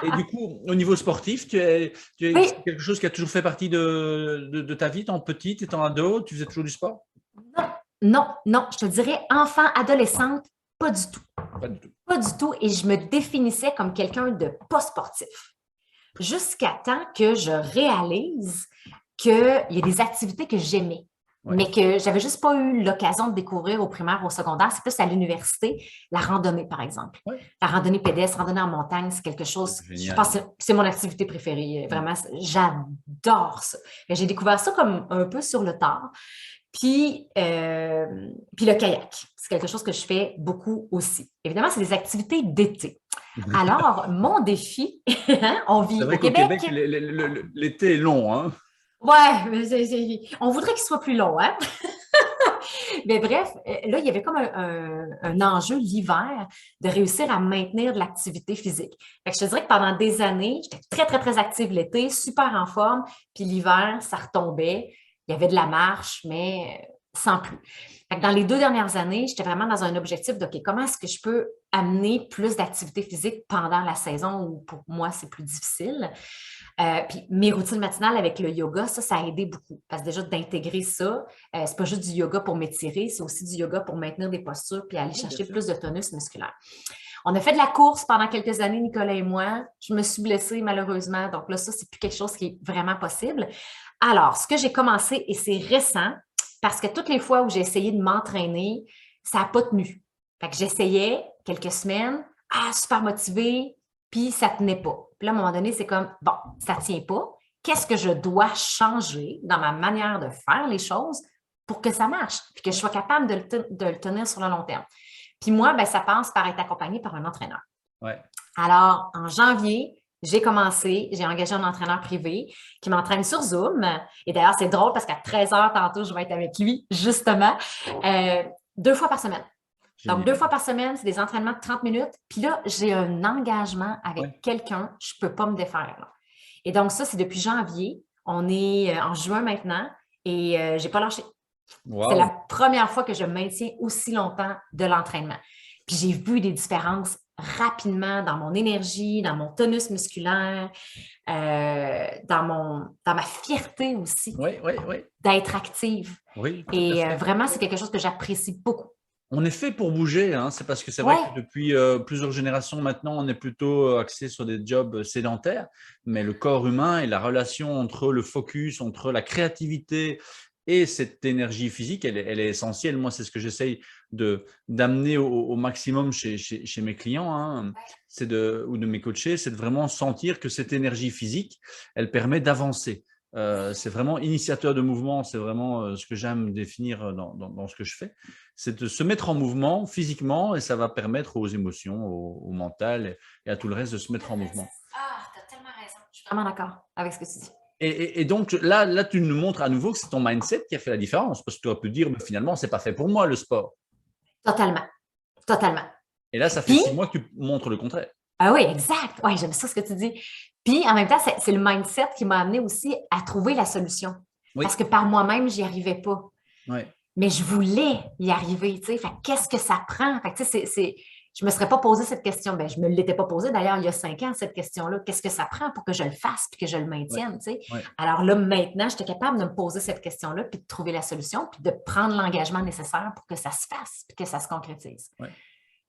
Et du coup, au niveau sportif, c'est quelque chose qui a toujours fait partie de ta vie, étant petite, étant ado, tu faisais toujours du sport? Non, je te dirais enfant, adolescente, pas du tout. Pas du tout. Et je me définissais comme quelqu'un de pas sportif. jusqu'à temps que je réalise qu'il y a des activités que j'aimais, Ouais. mais que j'avais juste pas eu l'occasion de découvrir au primaire ou au secondaire. C'est plus à l'université, la randonnée, par exemple. Ouais. La randonnée pédestre, randonnée en montagne, c'est quelque chose, C'est je génial. pense que c'est mon activité préférée. Vraiment, j'adore ça. J'ai découvert ça comme un peu sur le tard. Puis le kayak, c'est quelque chose que je fais beaucoup aussi. Évidemment, c'est des activités d'été. Alors, mon défi, on C'est vit vrai au qu'au Québec. Québec, l'été est long, hein? Ouais, mais on voudrait qu'il soit plus long, hein? Mais bref, là, il y avait comme un enjeu l'hiver de réussir à maintenir de l'activité physique. Fait que je te dirais que pendant des années, j'étais très, très, très active l'été, super en forme, puis l'hiver, ça retombait. Il y avait de la marche, mais sans plus. Fait que dans les 2 dernières années, j'étais vraiment dans un objectif de, OK, comment est-ce que je peux amener plus d'activité physique pendant la saison où pour moi, c'est plus difficile? Puis mes routines matinales avec le yoga, ça a aidé beaucoup. Parce que déjà, d'intégrer ça, c'est pas juste du yoga pour m'étirer, c'est aussi du yoga pour maintenir des postures puis aller Oui, bien chercher sûr. plus de tonus musculaire. On a fait de la course pendant quelques années, Nicolas et moi. Je me suis blessée malheureusement. Donc là, ça, c'est plus quelque chose qui est vraiment possible. Alors, ce que j'ai commencé, et c'est récent, parce que toutes les fois où j'ai essayé de m'entraîner, ça n'a pas tenu. Fait que j'essayais quelques semaines, super motivée, puis ça ne tenait pas. Puis là, à un moment donné, c'est comme, bon, ça ne tient pas. Qu'est-ce que je dois changer dans ma manière de faire les choses pour que ça marche, puis que je sois capable de le tenir sur le long terme? Puis moi, ben, ça passe par être accompagné par un entraîneur. Ouais. Alors, en janvier, j'ai engagé un entraîneur privé qui m'entraîne sur Zoom. Et d'ailleurs, c'est drôle parce qu'à 13 heures tantôt, je vais être avec lui, justement, 2 fois par semaine. Donc, 2 fois par semaine, c'est des entraînements de 30 minutes. Puis là, j'ai un engagement Ouais. avec quelqu'un, je ne peux pas me défaire. Là. Et donc, ça, c'est depuis janvier. On est en juin maintenant et je n'ai pas lâché. C'est la Wow. première fois que je maintiens aussi longtemps de l'entraînement. Puis j'ai vu des différences rapidement dans mon énergie, dans mon tonus musculaire, dans ma fierté aussi Oui, oui, oui. d'être active. Oui, tout à Et fait. vraiment, c'est quelque chose que j'apprécie beaucoup. On est fait pour bouger, hein. C'est parce que c'est vrai que Ouais, depuis plusieurs générations maintenant, on est plutôt axé sur des jobs sédentaires, mais le corps humain et la relation entre le focus, entre la créativité et cette énergie physique, elle est essentielle. Moi, c'est ce que j'essaye d'amener au maximum chez mes clients, hein, ou de mes coachés, c'est de vraiment sentir que cette énergie physique, elle permet d'avancer. C'est vraiment initiateur de mouvement, c'est vraiment ce que j'aime définir dans ce que je fais. C'est de se mettre en mouvement physiquement et ça va permettre aux émotions, au mental et à tout le reste de se mettre en mouvement. ah, tu as tellement raison. Je suis vraiment d'accord avec ce que tu dis. Et donc là, tu nous montres à nouveau que c'est ton mindset qui a fait la différence parce que tu aurais pu dire finalement, c'est pas fait pour moi le sport. Totalement. Totalement. Et là, ça fait Puis, 6 mois que tu montres le contraire. ah oui, exact. Oui, j'aime ça ce que tu dis. Puis, en même temps, c'est le mindset qui m'a amené aussi à trouver la solution. Oui, Parce que par moi-même, j'y arrivais pas. ouais, Mais je voulais y arriver, tu sais. Fait qu'est-ce que ça prend? Fait que, tu sais, je me serais pas posé cette question. Ben, je me l'étais pas posée d'ailleurs il y a 5 ans, cette question-là. Qu'est-ce que ça prend pour que je le fasse puis que je le ouais, maintienne, tu sais? ouais, Alors là, maintenant, j'étais capable de me poser cette question-là puis de trouver la solution puis de prendre l'engagement nécessaire pour que ça se fasse puis que ça se concrétise. ouais.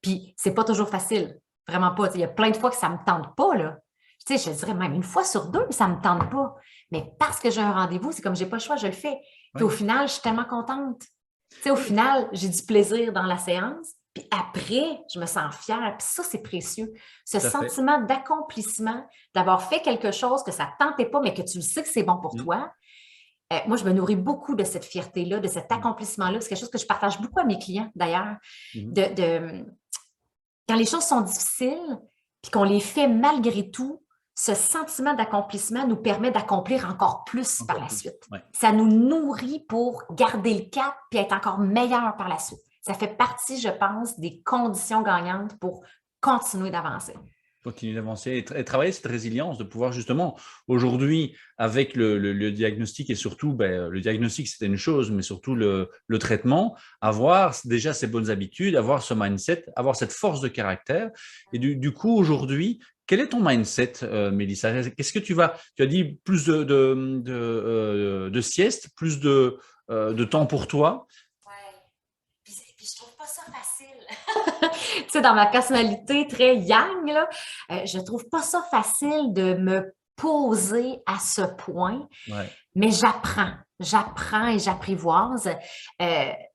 Puis c'est pas toujours facile. Vraiment pas. Il y a plein de fois que ça me tente pas, là. Tu sais, je dirais même une fois sur deux, ça me tente pas. Mais parce que j'ai un rendez-vous, c'est comme j'ai pas le choix, je le fais. Puis au Ouais. final, je suis tellement contente. Tu sais, au Oui, final, j'ai du plaisir dans la séance. Puis après, je me sens fière. Puis ça, c'est précieux. Ce tout à fait. sentiment d'accomplissement, d'avoir fait quelque chose que ça ne tentait pas, mais que tu le sais que c'est bon pour Mm, toi. Moi, je me nourris beaucoup de cette fierté-là, de cet mm, accomplissement-là. C'est quelque chose que je partage beaucoup à mes clients, d'ailleurs. mm. Quand les choses sont difficiles, puis qu'on les fait malgré tout, ce sentiment d'accomplissement nous permet d'accomplir encore plus par Encore la plus. suite. Ouais. Ça nous nourrit pour garder le cap puis être encore meilleur par la suite. Ça fait partie, je pense, des conditions gagnantes pour continuer d'avancer. Continuer d'avancer et travailler cette résilience, de pouvoir justement, aujourd'hui, avec le diagnostic et surtout, le diagnostic, c'était une chose, mais surtout le traitement, avoir déjà ces bonnes habitudes, avoir ce mindset, avoir cette force de caractère. Et du coup, aujourd'hui, quel est ton mindset, Mélissa? Qu'est-ce que tu as dit plus de sieste, plus de temps pour toi? Ouais. Puis je trouve pas ça facile. Tu sais, dans ma personnalité très yang, là, je trouve pas ça facile de me posée à ce point, Ouais. mais j'apprends et j'apprivoise.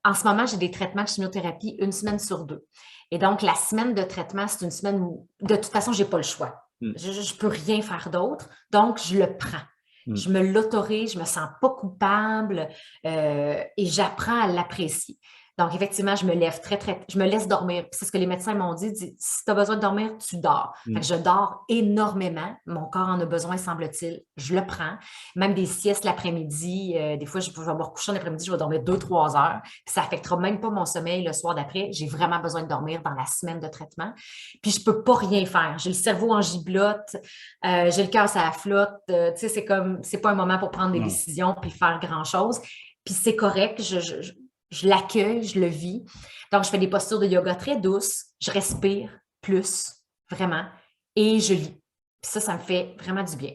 En ce moment, j'ai des traitements de chimiothérapie une semaine sur deux. Et donc, la semaine de traitement, c'est une semaine où, de toute façon, je n'ai pas le choix. Mm. Je ne peux rien faire d'autre. Donc, je le prends. Mm. Je me l'autorise, je ne me sens pas coupable et j'apprends à l'apprécier. Donc, effectivement, je me lève je me laisse dormir. C'est ce que les médecins m'ont dit, si tu as besoin de dormir, tu dors. Fait que Mm. je dors énormément. Mon corps en a besoin, semble-t-il. Je le prends. Même des siestes l'après-midi. Des fois, je vais me recoucher l'après-midi, je vais dormir 2, 3 heures. Puis ça n'affectera même pas mon sommeil le soir d'après. J'ai vraiment besoin de dormir dans la semaine de traitement. Puis je ne peux pas rien faire. J'ai le cerveau en giblotte. J'ai le cœur sur la flotte. Tu sais, c'est pas un moment pour prendre des Non. décisions puis faire grand-chose. Puis c'est correct. Je l'accueille, je le vis. Donc, je fais des postures de yoga très douces, je respire plus, vraiment, et je lis. Puis ça me fait vraiment du bien.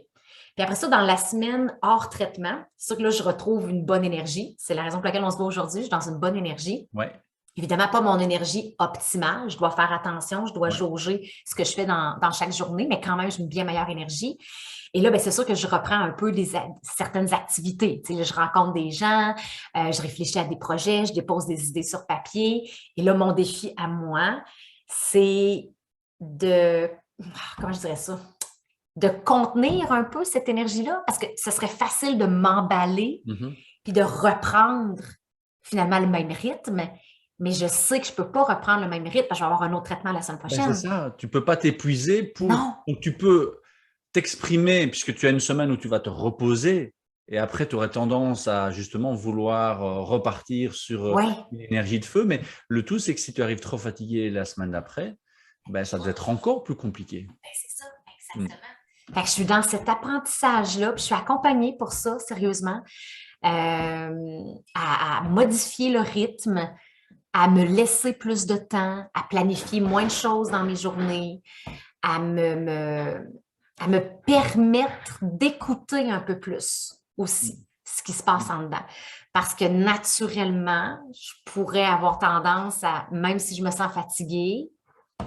Puis après ça, dans la semaine hors traitement, c'est sûr que là, je retrouve une bonne énergie. C'est la raison pour laquelle on se voit aujourd'hui. Je suis dans une bonne énergie. Ouais. Évidemment, pas mon énergie optimale. Je dois faire attention, je dois Ouais. jauger ce que je fais dans chaque journée, mais quand même, j'ai une bien meilleure énergie. Et là, c'est sûr que je reprends un peu certaines activités. Tu sais, je rencontre des gens, je réfléchis à des projets, je dépose des idées sur papier. Et là, mon défi à moi, c'est comment je dirais ça? De contenir un peu cette énergie-là, parce que ce serait facile de m'emballer Mm-hmm. puis de reprendre finalement le même rythme. Mais je sais que je ne peux pas reprendre le même rythme parce que je vais avoir un autre traitement la semaine Ben, c'est prochaine. ça, tu ne peux pas t'épuiser pour… Non, Donc, tu peux t'exprimer puisque tu as une semaine où tu vas te reposer et après, tu aurais tendance à justement vouloir repartir sur oui, une énergie de feu. Mais le tout, c'est que si tu arrives trop fatigué la semaine d'après, ben, ça doit être encore plus compliqué. c'est ça, Mm. exactement. Fait que je suis dans cet apprentissage-là, puis je suis accompagnée pour ça, sérieusement, à modifier le rythme, à me laisser plus de temps, à planifier moins de choses dans mes journées, à à me permettre d'écouter un peu plus aussi ce qui se passe en dedans. Parce que naturellement, je pourrais avoir tendance à, même si je me sens fatiguée,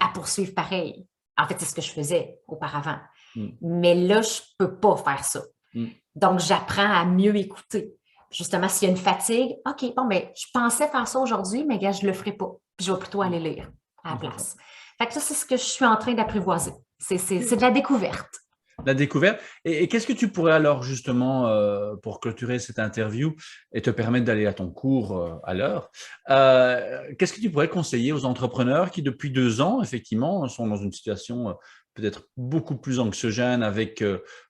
à poursuivre pareil. En fait, c'est ce que je faisais auparavant. Mm. Mais là, je ne peux pas faire ça. Mm. Donc, j'apprends à mieux écouter. Justement, s'il y a une fatigue, OK, bon, mais je pensais faire ça aujourd'hui, mais gars, je ne le ferai pas. Puis je vais plutôt aller lire à la place. Fait que ça, c'est ce que je suis en train d'apprivoiser. C'est de la découverte. La découverte. Et qu'est-ce que tu pourrais alors justement, pour clôturer cette interview et te permettre d'aller à ton cours à l'heure, qu'est-ce que tu pourrais conseiller aux entrepreneurs qui, depuis 2 ans, effectivement, sont dans une situation peut-être beaucoup plus anxiogène avec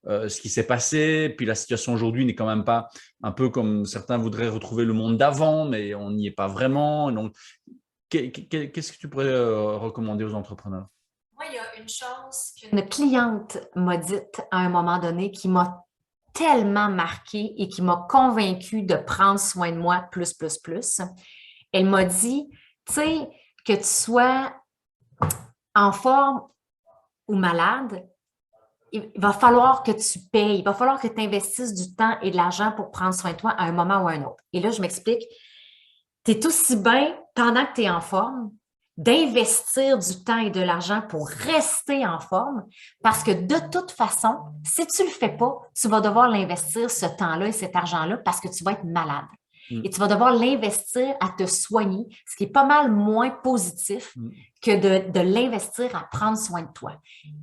ce qui s'est passé, puis la situation aujourd'hui n'est quand même pas un peu comme certains voudraient retrouver le monde d'avant, mais on n'y est pas vraiment. Donc, qu'est-ce que tu pourrais recommander aux entrepreneurs? Moi, il y a une chose qu'une cliente m'a dite à un moment donné qui m'a tellement marquée et qui m'a convaincue de prendre soin de moi plus, plus, plus. Elle m'a dit, tu sais, que tu sois en forme ou malade, il va falloir que tu payes, il va falloir que tu investisses du temps et de l'argent pour prendre soin de toi à un moment ou à un autre. Et là, je m'explique, tu es aussi bien, pendant que tu es en forme, d'investir du temps et de l'argent pour rester en forme, parce que de toute façon, si tu ne le fais pas, tu vas devoir l'investir ce temps-là et cet argent-là parce que tu vas être malade. Et tu vas devoir l'investir à te soigner, ce qui est pas mal moins positif que de l'investir à prendre soin de toi.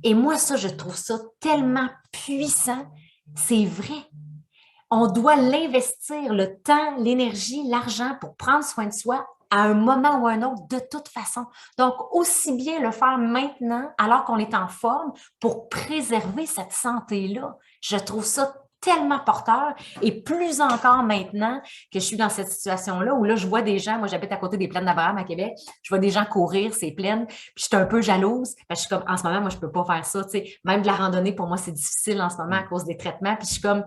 Et moi, ça, je trouve ça tellement puissant. C'est vrai. On doit l'investir, le temps, l'énergie, l'argent pour prendre soin de soi à un moment ou à un autre, de toute façon. Donc, aussi bien le faire maintenant, alors qu'on est en forme, pour préserver cette santé-là. Je trouve ça tellement porteur et plus encore maintenant que je suis dans cette situation-là où là, je vois des gens, moi j'habite à côté des plaines d'Abraham à Québec, je vois des gens courir ces plaines, puis je suis un peu jalouse, parce que je suis comme, en ce moment, moi je peux pas faire ça, tu sais, même de la randonnée, pour moi c'est difficile en ce moment à cause des traitements, puis je suis comme,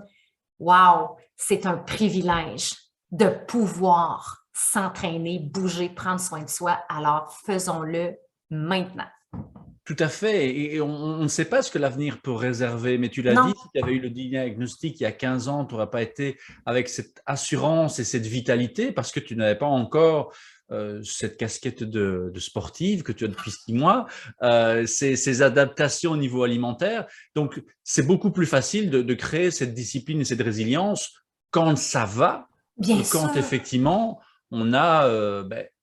wow, c'est un privilège de pouvoir s'entraîner, bouger, prendre soin de soi, alors faisons-le maintenant. Tout à fait. Et on ne sait pas ce que l'avenir peut réserver. Mais tu l'as Non. dit, si tu avais eu le diagnostic il y a 15 ans, tu n'aurais pas été avec cette assurance et cette vitalité parce que tu n'avais pas encore cette casquette de sportive que tu as depuis 6 mois, ces adaptations au niveau alimentaire. Donc, c'est beaucoup plus facile de créer cette discipline et cette résilience quand ça va que Bien quand sûr. effectivement on a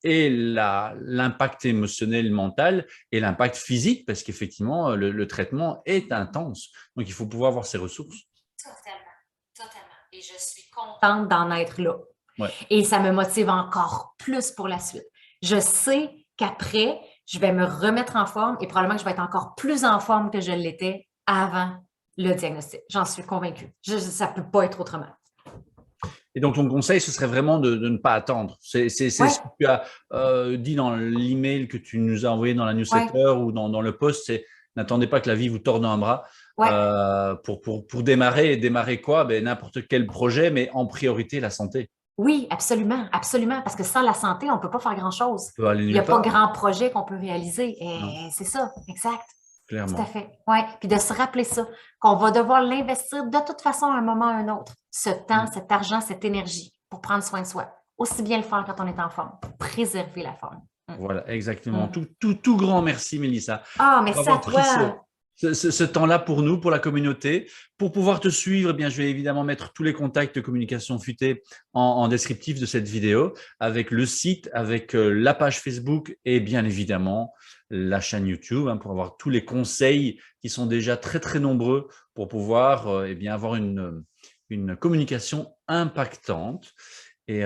et l'impact émotionnel, mental et l'impact physique, parce qu'effectivement, le traitement est intense. Donc, il faut pouvoir avoir ses ressources. Totalement, totalement. Et je suis contente d'en être là. Ouais. Et ça me motive encore plus pour la suite. Je sais qu'après, je vais me remettre en forme et probablement que je vais être encore plus en forme que je l'étais avant le diagnostic. J'en suis convaincue. Ça ne peut pas être autrement. Et donc, ton conseil, ce serait vraiment de ne pas attendre. C'est Ouais, ce que tu as dit dans l'email que tu nous as envoyé dans la ouais, newsletter ou dans le post, c'est n'attendez pas que la vie vous torde un bras ouais. pour démarrer. Et démarrer quoi? N'importe quel projet, mais en priorité, la santé. Oui, absolument, absolument. Parce que sans la santé, on ne peut pas faire grand-chose. On peut aller Il n'y a nulle pas part. grand projet qu'on peut réaliser. Non, Et c'est ça, exact. Tout à clairement. fait. Oui. Puis de se rappeler ça, qu'on va devoir l'investir de toute façon à un moment ou à un autre. Ce temps, Mm. cet argent, cette énergie pour prendre soin de soi. Aussi bien le faire quand on est en forme, pour préserver la forme. Voilà, exactement. Mm. Tout grand merci, Mélissa, Ah, pour merci à avoir pris toi. ce temps-là pour nous, pour la communauté. Pour pouvoir te suivre, eh bien, je vais évidemment mettre tous les contacts de Communication Futée en descriptif de cette vidéo, avec le site, avec la page Facebook et bien évidemment la chaîne YouTube, pour avoir tous les conseils qui sont déjà très, très nombreux pour pouvoir eh bien, avoir une communication impactante. Et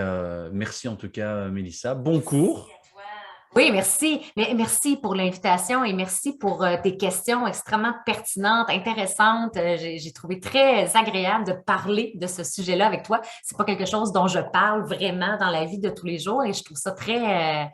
merci en tout cas, Mélissa. Bon cours. Oui, merci. Mais merci pour l'invitation et merci pour tes questions extrêmement pertinentes, intéressantes. J'ai trouvé très agréable de parler de ce sujet-là avec toi. C'est pas quelque chose dont je parle vraiment dans la vie de tous les jours et je trouve ça très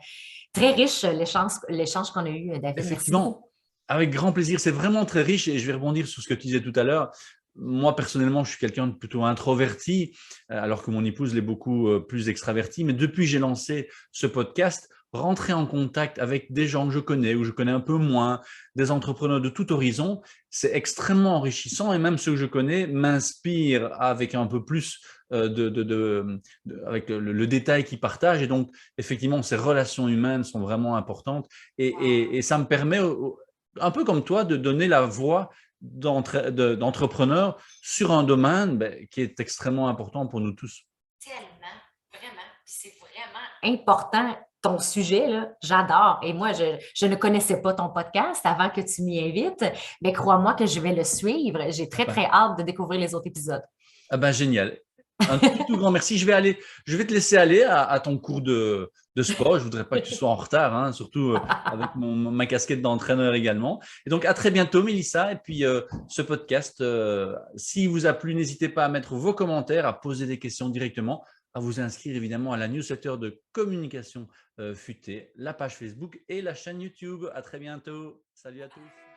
riche, l'échange qu'on a eu, David. Merci beaucoup. Effectivement, avec grand plaisir. C'est vraiment très riche et je vais rebondir sur ce que tu disais tout à l'heure. Moi, personnellement, je suis quelqu'un de plutôt introverti, alors que mon épouse l'est beaucoup plus extraverti. Mais depuis que j'ai lancé ce podcast, rentrer en contact avec des gens que je connais ou je connais un peu moins, des entrepreneurs de tout horizon, c'est extrêmement enrichissant et même ceux que je connais m'inspirent avec un peu plus avec le détail qu'ils partagent. Et donc, effectivement, ces relations humaines sont vraiment importantes et ça me permet, un peu comme toi, de donner la voix d'entrepreneurs sur un domaine qui est extrêmement important pour nous tous. Tellement, vraiment. Puis c'est vraiment important ton sujet, là. J'adore. Et moi, je ne connaissais pas ton podcast avant que tu m'y invites, mais crois-moi que je vais le suivre. J'ai très, Ouais. très hâte de découvrir les autres épisodes. Ah ben, génial. Un tout grand merci. Je vais te laisser aller à ton cours de sport. Je voudrais pas que tu sois en retard, surtout avec ma casquette d'entraîneur également. Et donc, à très bientôt, Mélissa. Et puis, ce podcast, s'il vous a plu, n'hésitez pas à mettre vos commentaires, à poser des questions directement, à vous inscrire évidemment à la newsletter de Communication Futée, la page Facebook et la chaîne YouTube. À très bientôt. Salut à tous.